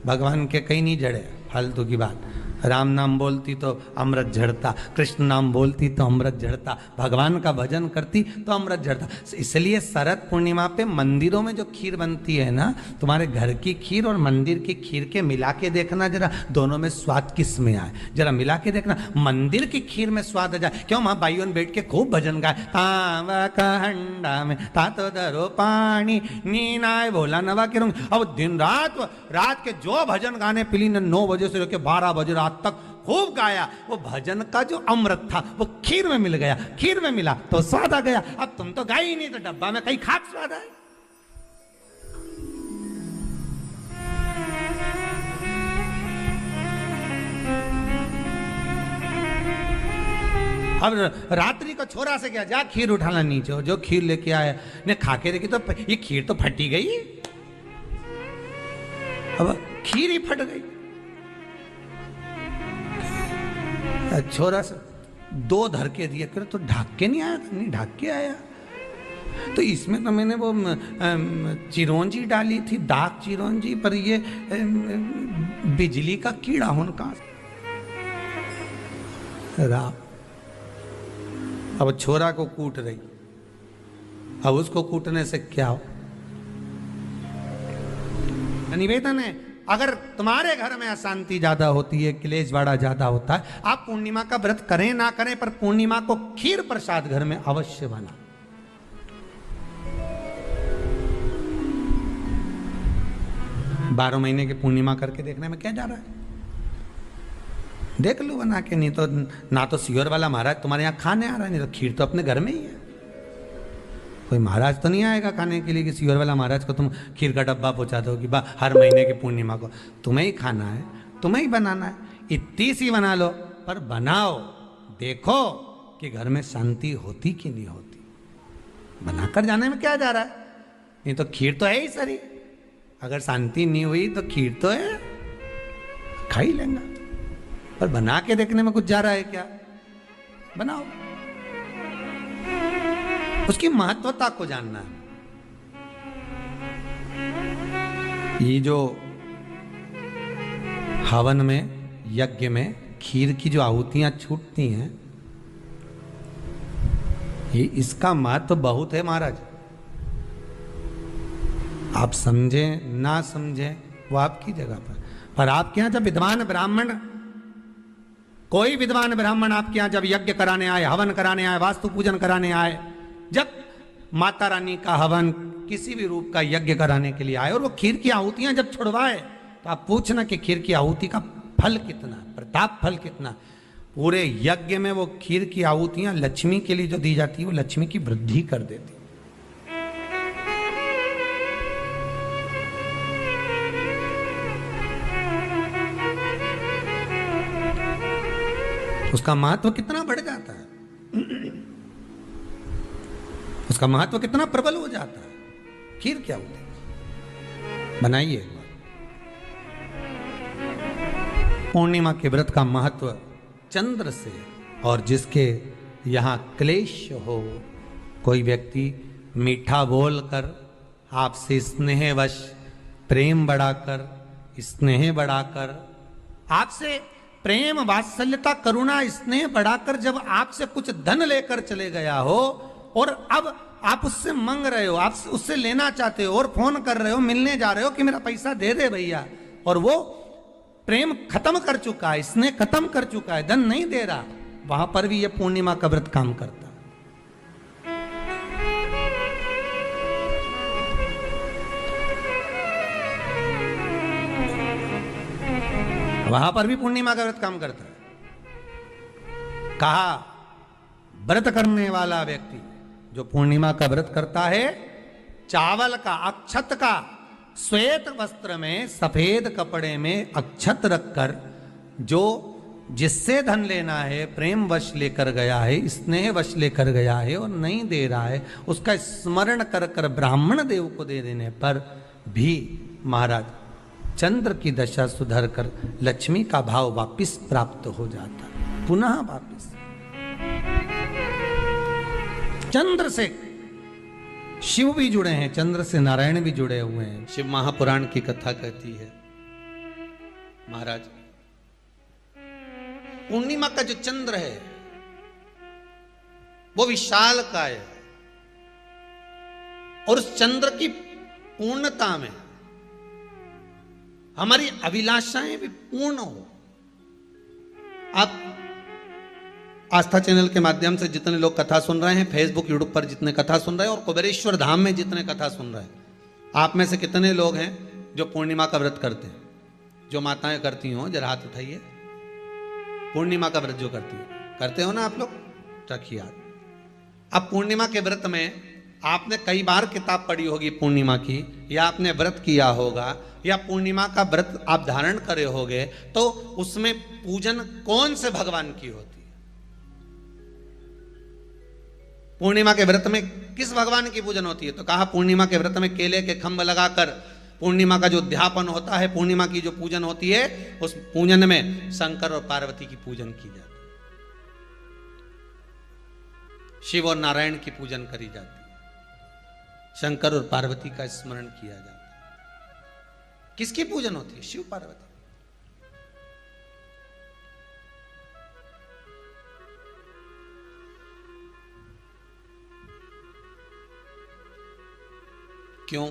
भगवान के कहीं नहीं झड़े, फालतू की बात। राम नाम बोलती तो अमृत झड़ता, कृष्ण नाम बोलती तो अमृत झड़ता, भगवान का भजन करती तो अमृत झड़ता। इसलिए शरद पूर्णिमा पे मंदिरों में जो खीर बनती है ना, तुम्हारे घर की खीर और मंदिर की खीर के मिला के देखना जरा, दोनों में स्वाद किस में आए, जरा मिला के देखना। मंदिर की खीर में स्वाद आ जाए, क्यों? वहां भाइयों बैठ के खूब भजन गाए, तावा का हंडा में तातो दरो पानी नीनाए भोला नवा के रूंग। अब दिन रात के जो भजन गाने पिली ने 9 बजे से लेकर 12 बजे रात तक खूब गाया, वो भजन का जो अमृत था वो खीर में मिल गया, खीर में मिला तो स्वाद आ गया। अब तुम तो गाई ही नहीं, तो डब्बा में कहीं खाक स्वाद आए। अब रात्रि को छोरा से क्या, जा खीर उठाना नीचे, जो खीर लेके आया ने खा के देखी तो ये खीर तो फटी गई, अब खीर ही फट गई। छोरा से 2 धर के दिया, कर तो ढाक के नहीं आया था? नहीं ढाक के आया, तो इसमें तो मैंने वो चिरौंजी डाली थी, दाग चिरौंजी, पर ये बिजली का कीड़ा होने का राम। अब छोरा को कूट रही, अब उसको कूटने से क्या हो? निवेदन है, अगर तुम्हारे घर में अशांति ज्यादा होती है, क्लेश बड़ा ज्यादा होता है, आप पूर्णिमा का व्रत करें ना करें, पर पूर्णिमा को खीर प्रसाद घर में अवश्य बना। 12 महीने की पूर्णिमा करके देखने में क्या जा रहा है? देख लो बना के, नहीं तो ना तो सीहोर वाला महाराज तुम्हारे यहाँ खाने आ रहा है, नहीं तो खीर तो अपने घर में ही है। कोई महाराज तो नहीं आएगा खाने के लिए कि सीहोर वाला महाराज को तुम खीर का डब्बा पहुंचा दो कि हर महीने की पूर्णिमा को तुम्हें ही खाना है, तुम्हें ही बनाना है। इतनी सी बना लो, पर बनाओ, देखो कि घर में शांति होती कि नहीं होती। बनाकर जाने में क्या जा रहा है? नहीं तो खीर तो है ही सरी, अगर शांति नहीं हुई तो खीर तो है, खा ही लेंगे। पर बना के देखने में कुछ जा रहा है क्या? बनाओ, उसकी महत्वता को जानना है। ये जो हवन में, यज्ञ में खीर की जो आहुतियां छूटती हैं, ये इसका महत्व बहुत है महाराज। आप समझें ना समझें वो आपकी जगह पर आपके यहां जब विद्वान ब्राह्मण, कोई विद्वान ब्राह्मण आपके यहां जब यज्ञ कराने आए, हवन कराने आए, वास्तु पूजन कराने आए, जब माता रानी का हवन, किसी भी रूप का यज्ञ कराने के लिए आए और वो खीर की आहुतियां जब छुड़वाए, तो आप पूछना कि खीर की आहुति का फल कितना, प्रताप फल कितना। पूरे यज्ञ में वो खीर की आहुतियां लक्ष्मी के लिए जो दी जाती है, वो लक्ष्मी की वृद्धि कर देती। उसका महत्व कितना बढ़ जाता है, उसका महत्व कितना प्रबल हो जाता है। खीर क्या होती है, बनाइए एक बार। पूर्णिमा के व्रत का महत्व चंद्र से, और जिसके यहाँ क्लेश हो, कोई व्यक्ति मीठा बोलकर आपसे स्नेहवश, प्रेम बढ़ाकर, स्नेह बढ़ाकर, आपसे प्रेम वात्सल्यता करुणा स्नेह बढ़ाकर जब आपसे कुछ धन लेकर चले गया हो, और अब आप उससे मांग रहे हो, आप उससे लेना चाहते हो और फोन कर रहे हो, मिलने जा रहे हो कि मेरा पैसा दे दे भैया, और वो प्रेम खत्म कर चुका है, स्नेह खत्म कर चुका है, धन नहीं दे रहा, वहां पर भी ये पूर्णिमा का व्रत काम करता है। वहां पर भी पूर्णिमा का व्रत काम करता है। कहा व्रत करने वाला व्यक्ति जो पूर्णिमा का व्रत करता है, चावल का, अक्षत का, श्वेत वस्त्र में, सफेद कपड़े में अक्षत रखकर, जो जिससे धन लेना है प्रेम वश लेकर गया है, स्नेह वश लेकर गया है और नहीं दे रहा है, उसका स्मरण कर कर ब्राह्मण देव को दे देने पर भी महाराज चंद्र की दशा सुधर कर लक्ष्मी का भाव वापिस प्राप्त हो जाता है, पुनः वापिस। चंद्र से शिव भी जुड़े हैं, चंद्र से नारायण भी जुड़े हुए हैं। शिव महापुराण की कथा कहती है महाराज, पूर्णिमा का जो चंद्र है वो विशाल काय है, और उस चंद्र की पूर्णता में हमारी अभिलाषाएं भी पूर्ण हो। आप आस्था चैनल के माध्यम से जितने लोग कथा सुन रहे हैं, फेसबुक यूट्यूब पर जितने कथा सुन रहे हैं, और कुबेरेश्वर धाम में जितने कथा सुन रहे हैं, आप में से कितने लोग हैं जो पूर्णिमा का व्रत करते हैं? जो माताएं करती हो जरा हाथ उठाइए। पूर्णिमा का व्रत जो करते हो ना आप लोग, रखिए याद। अब पूर्णिमा के व्रत में आपने कई बार किताब पढ़ी होगी पूर्णिमा की, या आपने व्रत किया होगा, या पूर्णिमा का व्रत आप धारण करे होगे, तो उसमें पूजन कौन से भगवान की होती है? पूर्णिमा के व्रत में किस भगवान की पूजन होती है? तो कहा पूर्णिमा के व्रत में केले के खंभ लगाकर पूर्णिमा का जो अध्यापन होता है, पूर्णिमा की जो पूजन होती है, उस पूजन में शंकर और पार्वती की पूजन की जाती है, शिव और नारायण की पूजन करी जाती है, शंकर और पार्वती का स्मरण किया जाता है। किसकी पूजन होती है? शिव पार्वती। क्यों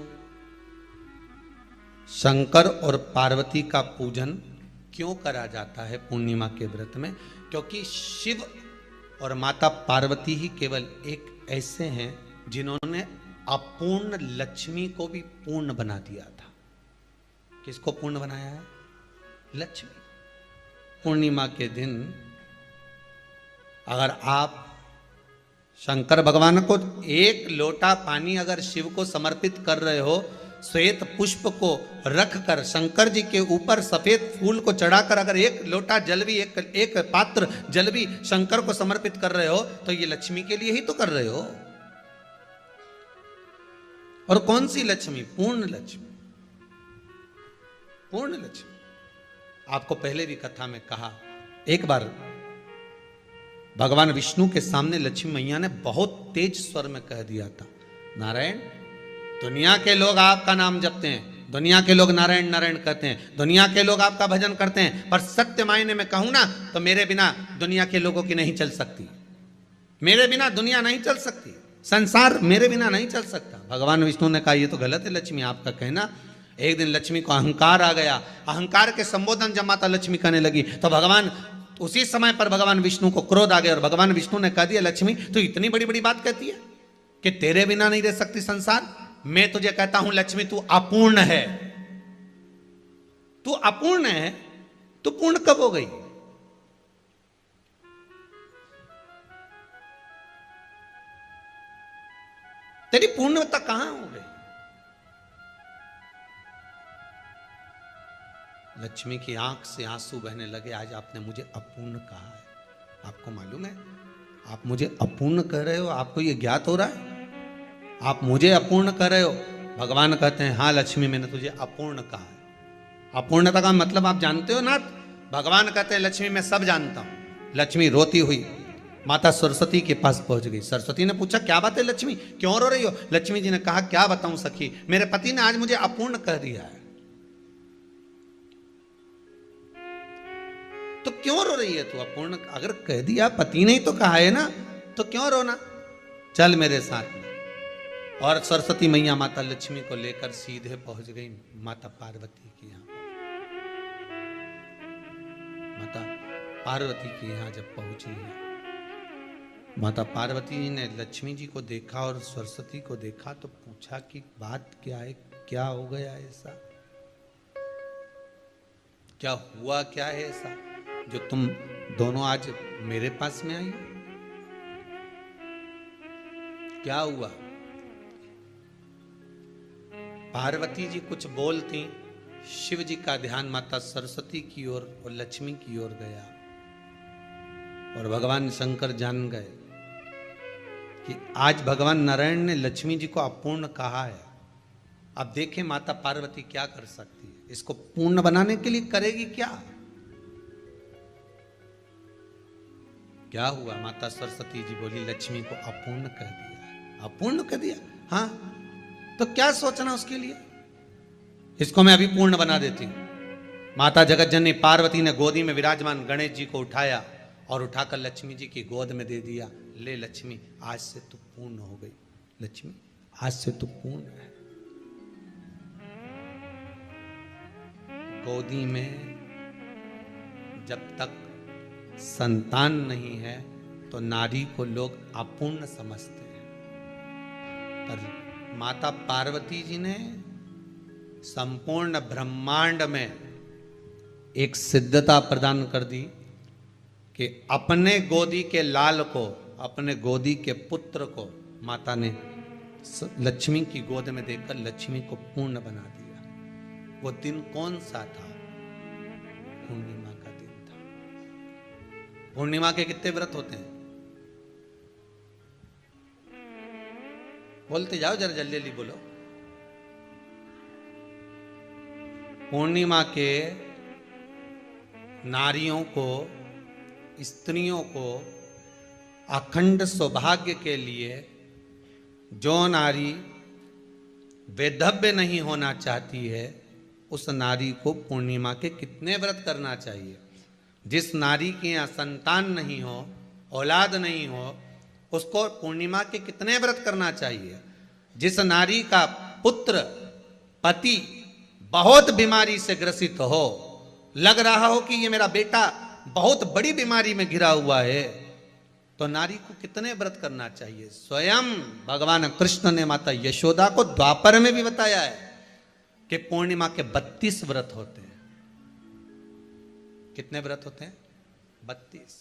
शंकर और पार्वती का पूजन क्यों करा जाता है पूर्णिमा के व्रत में? क्योंकि शिव और माता पार्वती ही केवल एक ऐसे हैं जिन्होंने अपूर्ण लक्ष्मी को भी पूर्ण बना दिया था। किसको पूर्ण बनाया है? लक्ष्मी। पूर्णिमा के दिन अगर आप शंकर भगवान को एक लोटा पानी अगर शिव को समर्पित कर रहे हो, श्वेत पुष्प को रखकर शंकर जी के ऊपर सफेद फूल को चढ़ाकर अगर एक लोटा जल भी एक पात्र जल भी शंकर को समर्पित कर रहे हो, तो ये लक्ष्मी के लिए ही तो कर रहे हो। और कौन सी लक्ष्मी? पूर्ण लक्ष्मी। पूर्ण लक्ष्मी। आपको पहले भी कथा में कहा, एक बार भगवान विष्णु के सामने लक्ष्मी मैया ने बहुत तेज स्वर में कह दिया था, नारायण, दुनिया के लोग आपका नाम जपते हैं, दुनिया के लोग नारायण नारायण कहते हैं, दुनिया के लोग आपका भजन करते हैं, पर सत्य मायने में कहूं ना तो मेरे बिना दुनिया के लोगों की नहीं चल सकती। मेरे बिना दुनिया नहीं चल सकती, संसार मेरे बिना नहीं चल सकता। भगवान विष्णु ने कहा, ये तो गलत है लक्ष्मी आपका कहना। एक दिन लक्ष्मी को अहंकार आ गया। अहंकार के संबोधन जब माता लक्ष्मी करने लगी तो भगवान उसी समय पर भगवान विष्णु को क्रोध आ गया और भगवान विष्णु ने कह दिया, लक्ष्मी तू इतनी बड़ी बड़ी बात कहती है कि तेरे बिना नहीं रह सकती संसार। मैं तुझे कहता हूं लक्ष्मी, तू अपूर्ण है। तू अपूर्ण है, तू पूर्ण कब हो गई? तेरी पूर्णता कहां हो गई? लक्ष्मी की आंख से आंसू बहने लगे। आज आपने मुझे अपूर्ण कहा है। आपको मालूम है आप मुझे अपूर्ण कह रहे हो? आपको यह ज्ञात हो रहा है आप मुझे अपूर्ण कह रहे हो? भगवान कहते हैं, हाँ लक्ष्मी, मैंने तुझे अपूर्ण कहा है। अपूर्णता का मतलब आप जानते हो ना? भगवान कहते हैं, लक्ष्मी मैं सब जानता हूं। लक्ष्मी रोती हुई माता सरस्वती के पास पहुंच गई। सरस्वती ने पूछा, क्या बात है लक्ष्मी, क्यों रो रही हो? लक्ष्मी जी ने कहा, क्या बताऊं सखी, मेरे पति ने आज मुझे अपूर्ण कह दिया है। तो क्यों रो रही है तू? अपूर्ण अगर कह दिया, पति ने ही तो कहा है ना, तो क्यों रोना? चल मेरे साथ में। और सरस्वती मैया माता लक्ष्मी को लेकर सीधे पहुंच गई माता पार्वती के यहां। माता पार्वती के यहां जब पहुंची है, माता पार्वती जी ने लक्ष्मी जी को देखा और सरस्वती को देखा तो पूछा कि बात क्या है, क्या हो गया ऐसा, क्या हुआ, क्या है ऐसा जो तुम दोनों आज मेरे पास में आई? क्या हुआ? पार्वती जी कुछ बोलती, शिव जी का ध्यान माता सरस्वती की ओर और लक्ष्मी की ओर गया और भगवान शंकर जान गए कि आज भगवान नारायण ने लक्ष्मी जी को अपूर्ण कहा है। अब देखें माता पार्वती क्या कर सकती है, इसको पूर्ण बनाने के लिए करेगी क्या? क्या हुआ? माता सरस्वती जी बोली, लक्ष्मी को अपूर्ण कह दिया। अपूर्ण कह दिया? हाँ, तो क्या सोचना उसके लिए, इसको मैं अभी पूर्ण बना देती हूं। माता जगत जननी पार्वती ने गोदी में विराजमान गणेश जी को उठाया और उठाकर लक्ष्मी जी की गोद में दे दिया। ले लक्ष्मी, आज से तू पूर्ण हो गई। लक्ष्मी, आज से तू पूर्ण है। गोदी में जब तक संतान नहीं है तो नारी को लोग अपूर्ण समझते हैं, पर माता पार्वती जी ने संपूर्ण ब्रह्मांड में एक सिद्धता प्रदान कर दी कि अपने गोदी के लाल को, अपने गोदी के पुत्र को माता ने लक्ष्मी की गोद में देकर लक्ष्मी को पूर्ण बना दिया। वो दिन कौन सा था? पूर्णिमा का दिन था। पूर्णिमा के कितने व्रत होते हैं? बोलते जाओ जरा, जल्दी जल्दी बोलो। पूर्णिमा के नारियों को, स्त्रियों को अखंड सौभाग्य के लिए, जो नारी वैधव्य नहीं होना चाहती है, उस नारी को पूर्णिमा के कितने व्रत करना चाहिए? जिस नारी के यहाँ संतान नहीं हो, औलाद नहीं हो, उसको पूर्णिमा के कितने व्रत करना चाहिए? जिस नारी का पुत्र, पति बहुत बीमारी से ग्रसित हो, लग रहा हो कि ये मेरा बेटा बहुत बड़ी बीमारी में घिरा हुआ है, तो नारी को कितने व्रत करना चाहिए? स्वयं भगवान कृष्ण ने माता यशोदा को द्वापर में भी बताया है। कि पूर्णिमा के 32 व्रत होते हैं। कितने व्रत होते हैं? 32।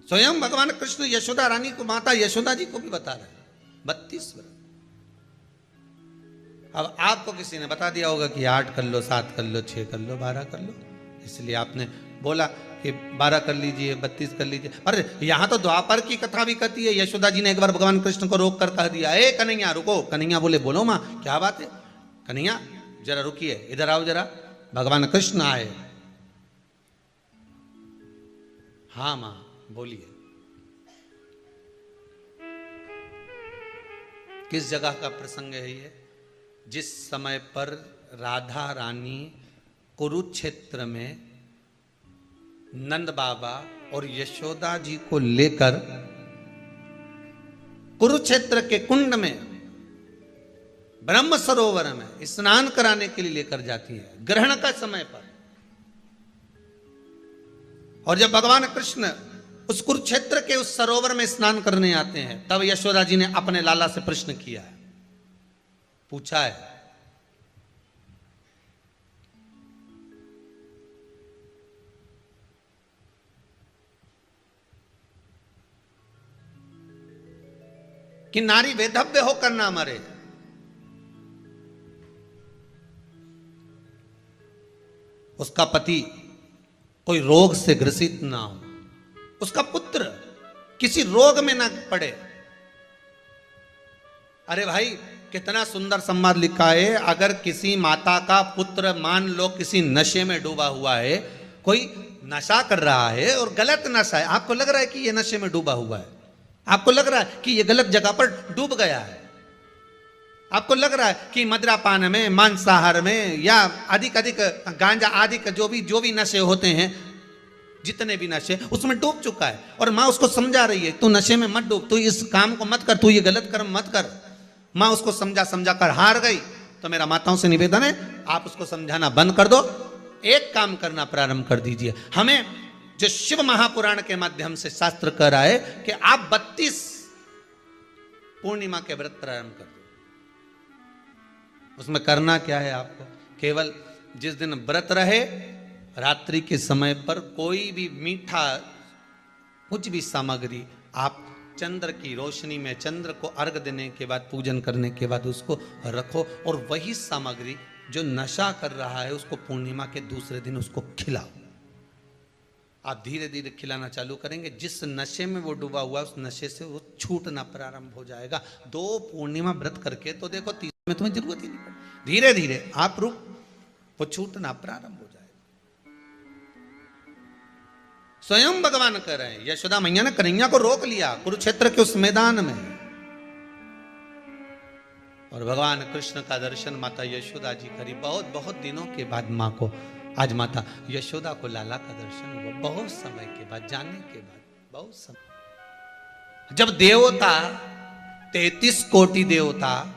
स्वयं भगवान कृष्ण यशोदा रानी को, माता यशोदा जी को भी बता रहे हैं 32 व्रत। अब आपको किसी ने बता दिया होगा कि 8 कर लो, 7 कर लो, 6 कर लो, 12 कर लो, इसलिए आपने बोला कि 12 कर लीजिए, 32 कर लीजिए। अरे यहां तो द्वापर की कथा भी कहती है। यशोदा जी ने एक बार भगवान कृष्ण को रोक कर कह दिया, ए कन्हैया रुको। कन्हैया बोले, बोलो माँ क्या बात है? कन्हैया जरा रुकिए, इधर आओ जरा। भगवान कृष्ण आए। हाँ माँ बोलिए। किस जगह का प्रसंग है ये? जिस समय पर राधा रानी कुरुक्षेत्र में नंद बाबा और यशोदा जी को लेकर कुरुक्षेत्र के कुंड में, ब्रह्म सरोवर में स्नान कराने के लिए लेकर जाती है, ग्रहण का समय पर। और जब भगवान कृष्ण उस कुरुक्षेत्र के उस सरोवर में स्नान करने आते हैं, तब यशोदा जी ने अपने लाला से प्रश्न किया है, पूछा है कि नारी वेधव्य होकर ना मरे। उसका पति कोई रोग से ग्रसित ना हो, उसका पुत्र किसी रोग में ना पड़े। अरे भाई कितना सुंदर संवाद लिखा है। अगर किसी माता का पुत्र मान लो किसी नशे में डूबा हुआ है, कोई नशा कर रहा है और गलत नशा है, आपको लग रहा है कि ये नशे में डूबा हुआ है, आपको लग रहा है कि ये गलत जगह पर डूब गया है, आपको लग रहा है कि मदिरापान में, मांसाहार में या अधिक गांजा आदि का जो भी नशे होते हैं, जितने भी नशे, उसमें डूब चुका है। और माँ उसको समझा रही है, तू नशे में मत डूब, तू इस काम को मत कर, तू ये गलत कर्म मत कर। माँ उसको समझा कर हार गई। तो मेरा माताओं से निवेदन है, आप उसको समझाना बंद कर दो, एक काम करना प्रारंभ कर दीजिए। हमें जो शिव महापुराण के माध्यम से शास्त्र कह रहा है कि आप 32 पूर्णिमा के व्रत प्रारंभ कर दो। उसमें करना क्या है आपको? केवल जिस दिन व्रत रहे, रात्रि के समय पर कोई भी मीठा, कुछ भी सामग्री आप चंद्र की रोशनी में, चंद्र को अर्घ देने के बाद, पूजन करने के बाद उसको रखो, और वही सामग्री जो नशा कर रहा है उसको पूर्णिमा के दूसरे दिन उसको खिलाओ। आप धीरे धीरे खिलाना चालू करेंगे, जिस नशे में वो डूबा हुआ उस नशे से वो छूटना प्रारंभ हो जाएगा। 2 पूर्णिमा व्रत करके तो देखो, 3 में तुम्हें जरूरत ही नहीं पड़ेगी। धीरे धीरे आप रुक, वो छूटना प्रारंभ हो जाएगा। स्वयं भगवान कह रहे हैं, यशोदा मैया ने कन्हैया को रोक लिया कुरुक्षेत्र के उस मैदान में, और भगवान कृष्ण का दर्शन माता यशोदा जी करी। बहुत दिनों के बाद माँ को, आज माता यशोदा को लाला का दर्शन हुआ, बहुत समय के बाद, जाने के बाद, बहुत समय। जब देवता 33 कोटि देवता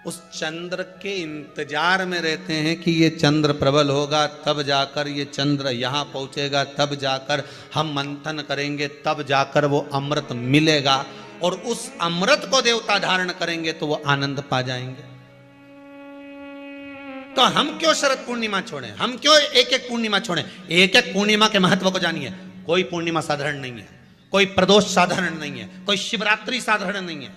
उस चंद्र के इंतजार में रहते हैं कि ये चंद्र प्रबल होगा, तब जाकर ये चंद्र यहां पहुंचेगा, तब जाकर हम मंथन करेंगे, तब जाकर वो अमृत मिलेगा, और उस अमृत को देवता धारण करेंगे तो वो आनंद पा जाएंगे। तो हम क्यों शरद पूर्णिमा छोड़ें? हम क्यों एक पूर्णिमा छोड़ें? एक पूर्णिमा के महत्व को जानिए। कोई पूर्णिमा साधारण नहीं है, कोई प्रदोष साधारण नहीं है, कोई शिवरात्रि साधारण नहीं है।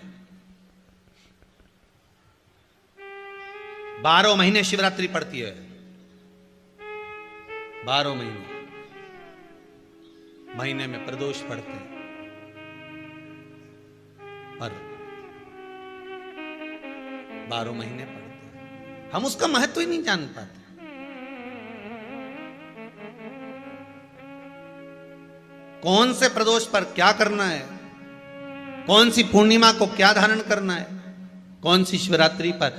12 महीने शिवरात्रि पड़ती है, 12 महीने में प्रदोष पड़ते हैं, और 12 महीने पड़ते हैं। हम उसका महत्व ही नहीं जान पाते। कौन से प्रदोष पर क्या करना है, कौन सी पूर्णिमा को क्या धारण करना है, कौन सी शिवरात्रि पर।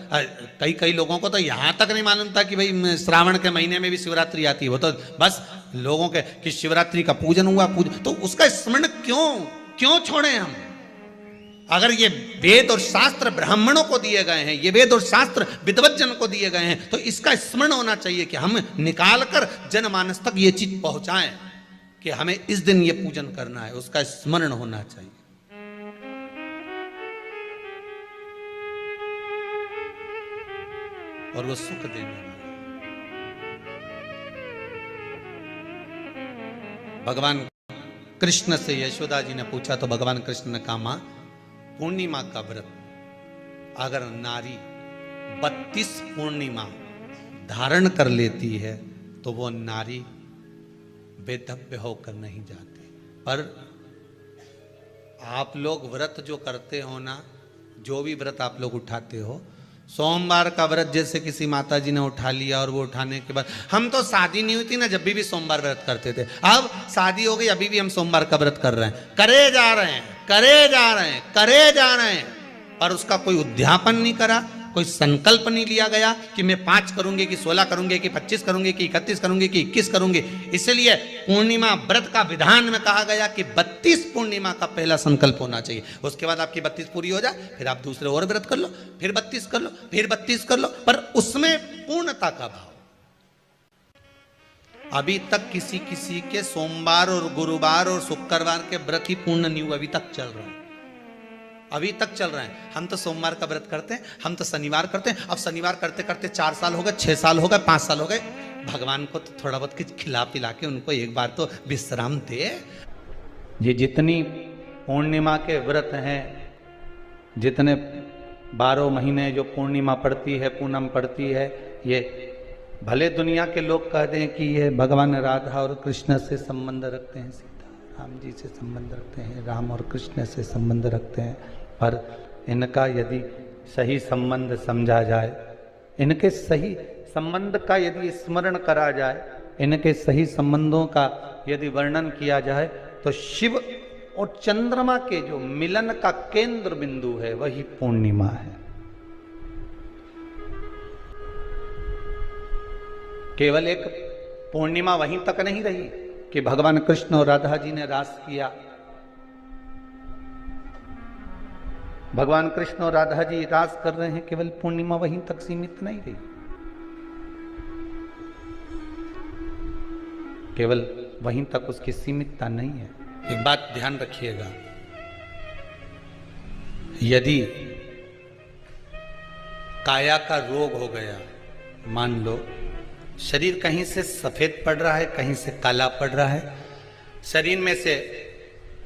कई लोगों को तो यहां तक नहीं मालूम था कि भाई श्रावण के महीने में भी शिवरात्रि आती है। वो तो बस लोगों के कि शिवरात्रि का पूजन हुआ, तो उसका स्मरण क्यों छोड़े हम? अगर ये वेद और शास्त्र ब्राह्मणों को दिए गए हैं, ये वेद और शास्त्र विद्वज्जन को दिए गए हैं, तो इसका स्मरण होना चाहिए कि हम निकालकर जनमानस तक ये चीज पहुंचाएं कि हमें इस दिन ये पूजन करना है। उसका स्मरण होना चाहिए। और वो सुख देने वाला। भगवान कृष्ण से यशोदा जी ने पूछा तो भगवान कृष्ण ने कहा, मां, पूर्णिमा का व्रत अगर नारी 32 पूर्णिमा धारण कर लेती है तो वो नारी बेधव्य होकर नहीं जाती। पर आप लोग व्रत जो करते हो ना, जो भी व्रत आप लोग उठाते हो, सोमवार का व्रत जैसे किसी माता जी ने उठा लिया और वो उठाने के बाद, हम तो शादी नहीं हुई थी ना जब भी सोमवार व्रत करते थे, अब शादी हो गई अभी भी हम सोमवार का व्रत कर रहे हैं, करे जा रहे हैं, करे जा रहे हैं, करे जा रहे हैं, पर उसका कोई उद्यापन नहीं करा, कोई संकल्प नहीं लिया गया कि मैं 5 करूंगी कि 16 करूंगी कि 25 करूंगी कि 31 करूंगी कि 21 करूंगी। इसलिए पूर्णिमा व्रत का विधान में कहा गया कि 32 पूर्णिमा का पहला संकल्प होना चाहिए। उसके बाद आपकी 32 पूरी हो जाए, फिर आप दूसरे और व्रत कर लो, फिर 32 कर लो, फिर 32 कर लो, पर उसमें पूर्णता का भाव। अभी तक किसी किसी के सोमवार और गुरुवार और शुक्रवार के व्रत ही पूर्ण नहीं हुए, अभी तक चल रहा है, अभी तक चल रहे हैं। हम तो सोमवार का व्रत करते हैं, हम तो शनिवार करते हैं, अब शनिवार करते करते 4 साल हो गए, 6 साल हो गए, 5 साल हो गए। भगवान को तो थोड़ा बहुत कुछ खिला पिला के उनको एक बार तो विश्राम दे। ये जितनी पूर्णिमा के व्रत हैं, जितने 12 महीने जो पूर्णिमा पड़ती है, पूनम पड़ती है, ये भले दुनिया के लोग कहते हैं कि ये भगवान राधा और कृष्ण से संबंध रखते हैं, सीता राम जी से संबंध रखते हैं, राम और कृष्ण से संबंध रखते हैं, पर इनका यदि सही संबंध समझा जाए, इनके सही संबंध का यदि स्मरण करा जाए, इनके सही संबंधों का यदि वर्णन किया जाए, तो शिव और चंद्रमा के जो मिलन का केंद्र बिंदु है वही पूर्णिमा है। केवल एक पूर्णिमा वहीं तक नहीं रही कि भगवान कृष्ण और राधा जी ने रास किया। भगवान कृष्ण और राधा जी रास कर रहे हैं, केवल पूर्णिमा वहीं तक सीमित नहीं रही, केवल वहीं तक उसकी सीमितता नहीं है। एक बात ध्यान रखिएगा, यदि काया का रोग हो गया, मान लो शरीर कहीं से सफेद पड़ रहा है, कहीं से काला पड़ रहा है, शरीर में से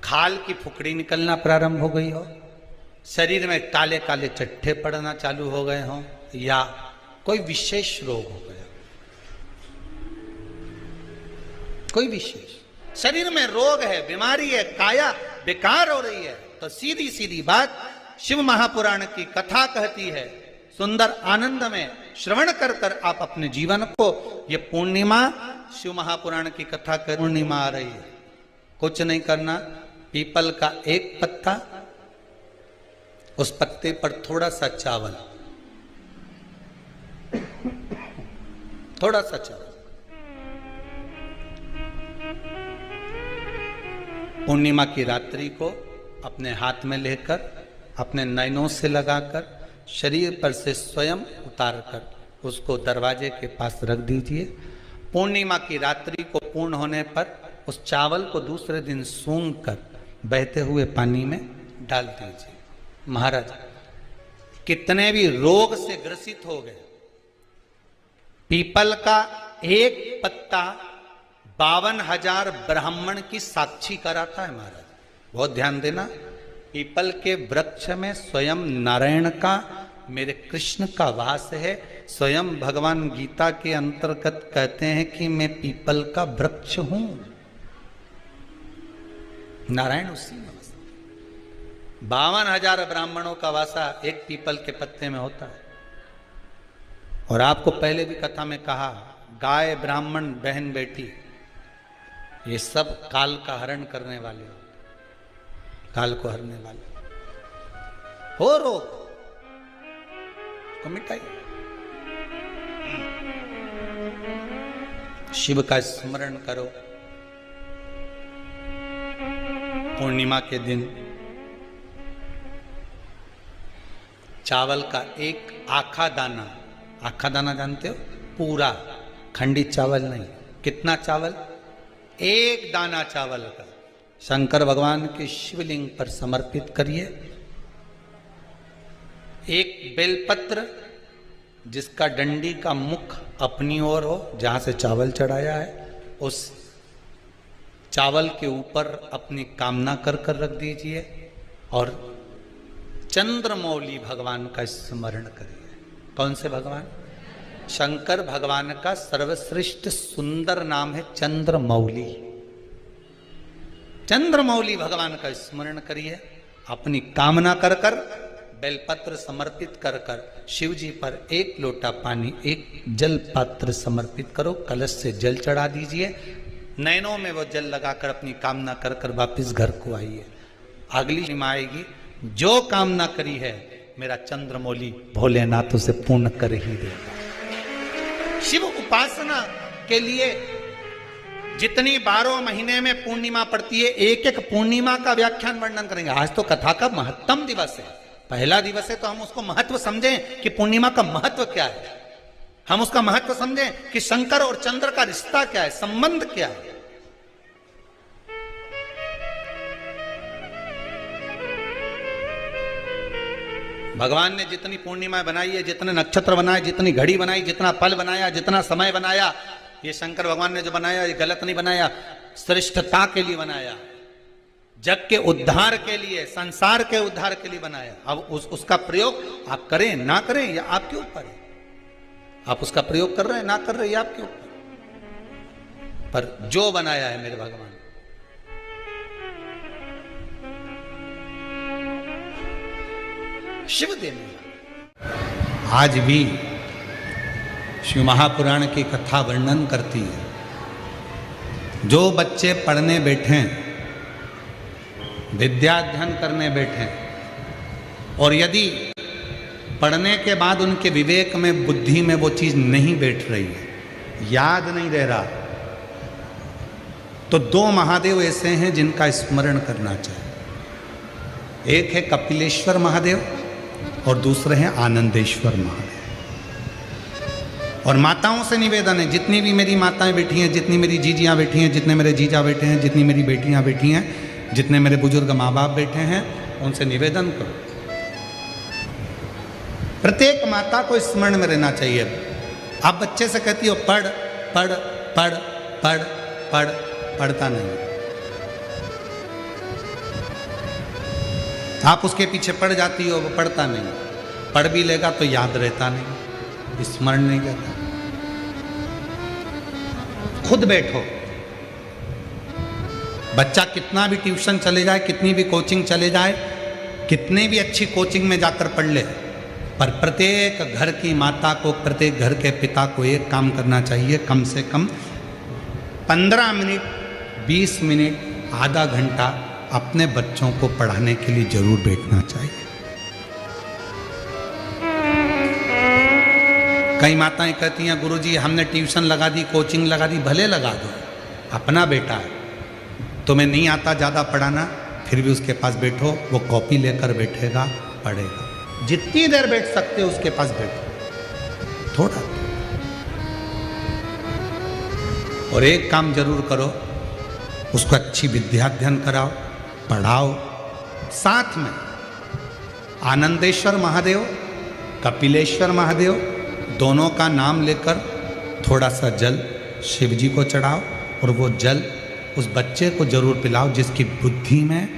खाल की फुकड़ी निकलना प्रारंभ हो गई हो, शरीर में काले काले चट्टे पड़ना चालू हो गए हों, या कोई विशेष रोग हो गया, कोई विशेष शरीर में रोग है, बीमारी है, काया बेकार हो रही है, तो सीधी सीधी बात शिव महापुराण की कथा कहती है, सुंदर आनंद में श्रवण कर कर आप अपने जीवन को, ये पूर्णिमा शिव महापुराण की कथा कर, पूर्णिमा आ रही है, कुछ नहीं करना, पीपल का एक पत्ता, उस पत्ते पर थोड़ा सा चावल, थोड़ा सा चावल, पूर्णिमा की रात्रि को अपने हाथ में लेकर, अपने नयनों से लगाकर, शरीर पर से स्वयं उतार कर उसको दरवाजे के पास रख दीजिए। पूर्णिमा की रात्रि को पूर्ण होने पर उस चावल को दूसरे दिन सूंघ कर बहते हुए पानी में डाल दीजिए। महाराज, कितने भी रोग से ग्रसित हो गए, पीपल का एक पत्ता 52,000 ब्राह्मण की साक्षी कराता है। महाराज बहुत ध्यान देना, पीपल के वृक्ष में स्वयं नारायण का, मेरे कृष्ण का वास है। स्वयं भगवान गीता के अंतर्गत कहते हैं कि मैं पीपल का वृक्ष हूं, नारायण उसी में वासा। 52,000 ब्राह्मणों का वासा एक पीपल के पत्ते में होता है। और आपको पहले भी कथा में कहा, गाय, ब्राह्मण, बहन, बेटी, ये सब काल का हरण करने वाले हो, काल को हरने वाले हो, रोग को मिटाइए। शिव का स्मरण करो। पूर्णिमा के दिन चावल का एक आखा दाना, आखा दाना जानते हो, पूरा खंडित चावल नहीं, कितना चावल, एक दाना चावल का शंकर भगवान के शिवलिंग पर समर्पित करिए। एक बेलपत्र जिसका डंडी का मुख अपनी ओर हो, जहां से चावल चढ़ाया है उस चावल के ऊपर अपनी कामना कर कर रख दीजिए और चंद्रमौली भगवान का स्मरण करिए। कौन से भगवान? शंकर भगवान का सर्वश्रेष्ठ सुंदर नाम है चंद्रमौली। चंद्रमौली भगवान का स्मरण करिए, अपनी कामना कर कर बेलपत्र समर्पित कर कर शिव जी पर एक लोटा पानी, एक जल पात्र समर्पित करो, कलश से जल चढ़ा दीजिए, नैनों में वो जल लगाकर अपनी कामना कर कर वापिस घर को आइए। अगली निमा आएगी, जो कामना करी है मेरा चंद्रमौली भोलेनाथ उसे पूर्ण कर ही देगा। शिव उपासना के लिए जितनी 12 महीने में पूर्णिमा पड़ती है, एक एक पूर्णिमा का व्याख्यान वर्णन करेंगे। आज तो कथा का महत्तम दिवस है, पहला दिवस है, तो हम उसको महत्व समझें कि पूर्णिमा का महत्व क्या है, हम उसका महत्व समझें कि शंकर और चंद्र का रिश्ता क्या है, संबंध क्या है। भगवान ने जितनी पूर्णिमाएं बनाई है, जितने नक्षत्र बनाए, जितनी घड़ी बनाई, जितना पल बनाया, जितना समय बनाया, ये शंकर भगवान ने जो बनाया ये गलत नहीं बनाया, श्रेष्ठता के लिए बनाया, जग के उद्धार के लिए, संसार के उद्धार के लिए बनाया। अब उसका प्रयोग आप करें ना करें ये आपके ऊपर है। आप उसका प्रयोग कर रहे हैं ना कर रहे हैं ये आपके ऊपर, पर जो बनाया है मेरे भगवान, शिव देने। आज भी शिव महापुराण की कथा वर्णन करती है, जो बच्चे पढ़ने बैठे, विद्या अध्ययन करने बैठे और यदि पढ़ने के बाद उनके विवेक में, बुद्धि में वो चीज नहीं बैठ रही है, याद नहीं रह रहा, तो 2 महादेव ऐसे हैं जिनका स्मरण करना चाहिए। एक है कपिलेश्वर महादेव और दूसरे हैं आनंदेश्वर महादेव। और माताओं से निवेदन है, जितनी भी मेरी माताएं बैठी हैं, जितनी मेरी जीजियां बैठी हैं, जितने मेरे जीजा बैठे हैं, जितनी मेरी बेटियां बैठी हैं, जितने मेरे बुजुर्ग माँ बाप बैठे हैं, उनसे निवेदन करो, प्रत्येक माता को स्मरण में रहना चाहिए। आप बच्चे से कहती हो पढ़ पढ़ पढ़ पढ़ पढ़, पढ़ता नहीं, आप उसके पीछे पड़ जाती हो, वो पढ़ता नहीं, पढ़ भी लेगा तो याद रहता नहीं, स्मरण नहीं रहता। खुद बैठो, बच्चा कितना भी ट्यूशन चले जाए, कितनी भी कोचिंग चले जाए, कितने भी अच्छी कोचिंग में जाकर पढ़ ले, पर प्रत्येक घर की माता को, प्रत्येक घर के पिता को एक काम करना चाहिए, कम से कम 15 मिनट, 20 मिनट, आधा घंटा अपने बच्चों को पढ़ाने के लिए जरूर बैठना चाहिए। कई माताएं कहती हैं गुरुजी हमने ट्यूशन लगा दी, कोचिंग लगा दी, भले लगा दो, अपना बेटा है, तुम्हें नहीं आता ज़्यादा पढ़ाना, फिर भी उसके पास बैठो, वो कॉपी लेकर बैठेगा, पढ़ेगा, जितनी देर बैठ सकते हो उसके पास बैठो थोड़ा। और एक काम जरूर करो, उसको अच्छी विद्या अध्ययन कराओ, पढ़ाओ, साथ में आनंदेश्वर महादेव, कपिलेश्वर महादेव, दोनों का नाम लेकर थोड़ा सा जल शिव जी को चढ़ाओ और वो जल उस बच्चे को जरूर पिलाओ जिसकी बुद्धि में,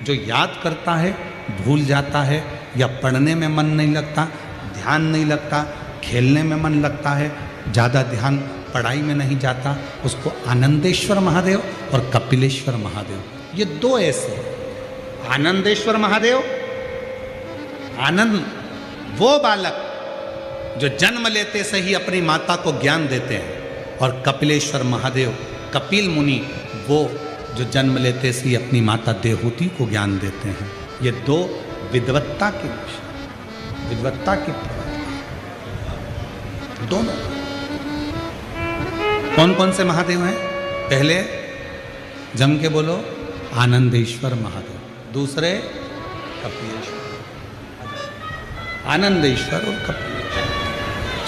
जो याद करता है भूल जाता है, या पढ़ने में मन नहीं लगता, ध्यान नहीं लगता, खेलने में मन लगता है, ज़्यादा ध्यान पढ़ाई में नहीं जाता, उसको आनंदेश्वर महादेव और कपिलेश्वर महादेव, ये 2 ऐसे। आनंदेश्वर महादेव, आनंद वो बालक जो जन्म लेते से ही अपनी माता को ज्ञान देते हैं, और कपिलेश्वर महादेव, कपिल मुनि, वो जो जन्म लेते से ही अपनी माता देहूति को ज्ञान देते हैं। ये 2 विद्वत्ता के विषय, विद्वत्ता की दोनों। कौन कौन से महादेव हैं? पहले जम के बोलो, आनंदेश्वर महादेव, दूसरे कपिलेश्वर, आनंदेश्वर और कपिलेश्वर।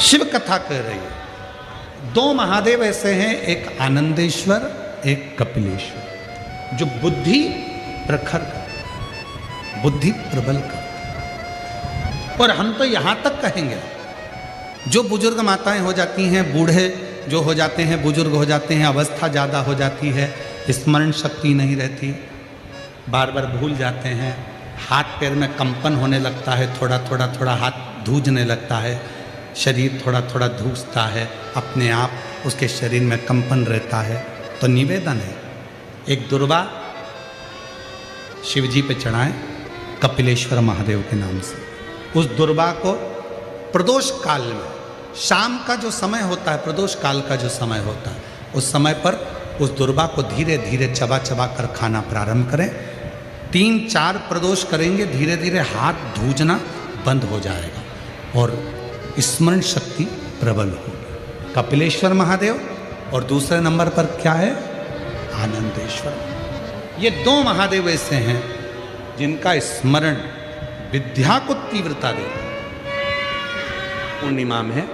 शिव कथा कह रही है 2 महादेव ऐसे हैं, एक आनंदेश्वर, एक कपिलेश्वर, जो बुद्धि प्रखर कर, बुद्धि प्रबल कर। और हम तो यहां तक कहेंगे जो बुजुर्ग माताएं हो जाती हैं, बूढ़े जो हो जाते हैं, बुजुर्ग हो जाते हैं, अवस्था ज़्यादा हो जाती है, स्मरण शक्ति नहीं रहती, बार बार भूल जाते हैं, हाथ पैर में कंपन होने लगता है, थोड़ा थोड़ा हाथ धूजने लगता है, शरीर थोड़ा थोड़ा धूसता है, अपने आप उसके शरीर में कंपन रहता है। तो निवेदन है, एक दुर्वा शिव जी पे चढ़ाएं कपिलेश्वर महादेव के नाम से। उस दुर्वा को प्रदोष काल में, शाम का जो समय होता है, प्रदोष काल का जो समय होता है, उस समय पर उस दुर्वा को धीरे धीरे चबा चबा कर खाना प्रारंभ करें। 3-4 प्रदोष करेंगे, धीरे धीरे हाथ धूजना बंद हो जाएगा और स्मरण शक्ति प्रबल होगी। कपिलेश्वर महादेव, और दूसरे नंबर पर क्या है, आनंदेश्वर। ये 2 महादेव ऐसे हैं जिनका स्मरण विद्या को तीव्रता देता है। पूर्णिमा में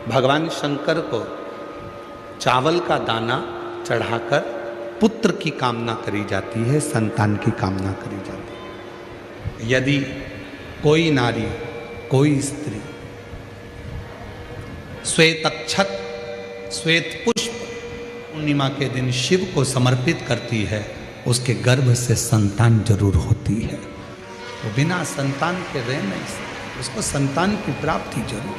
भगवान शंकर को चावल का दाना चढ़ाकर पुत्र की कामना करी जाती है, संतान की कामना करी जाती है। यदि कोई नारी, कोई स्त्री श्वेत अक्षत, श्वेत पुष्प पूर्णिमा के दिन शिव को समर्पित करती है, उसके गर्भ से संतान जरूर होती है। वो बिना संतान के रह नहीं सकती, उसको संतान की प्राप्ति जरूर।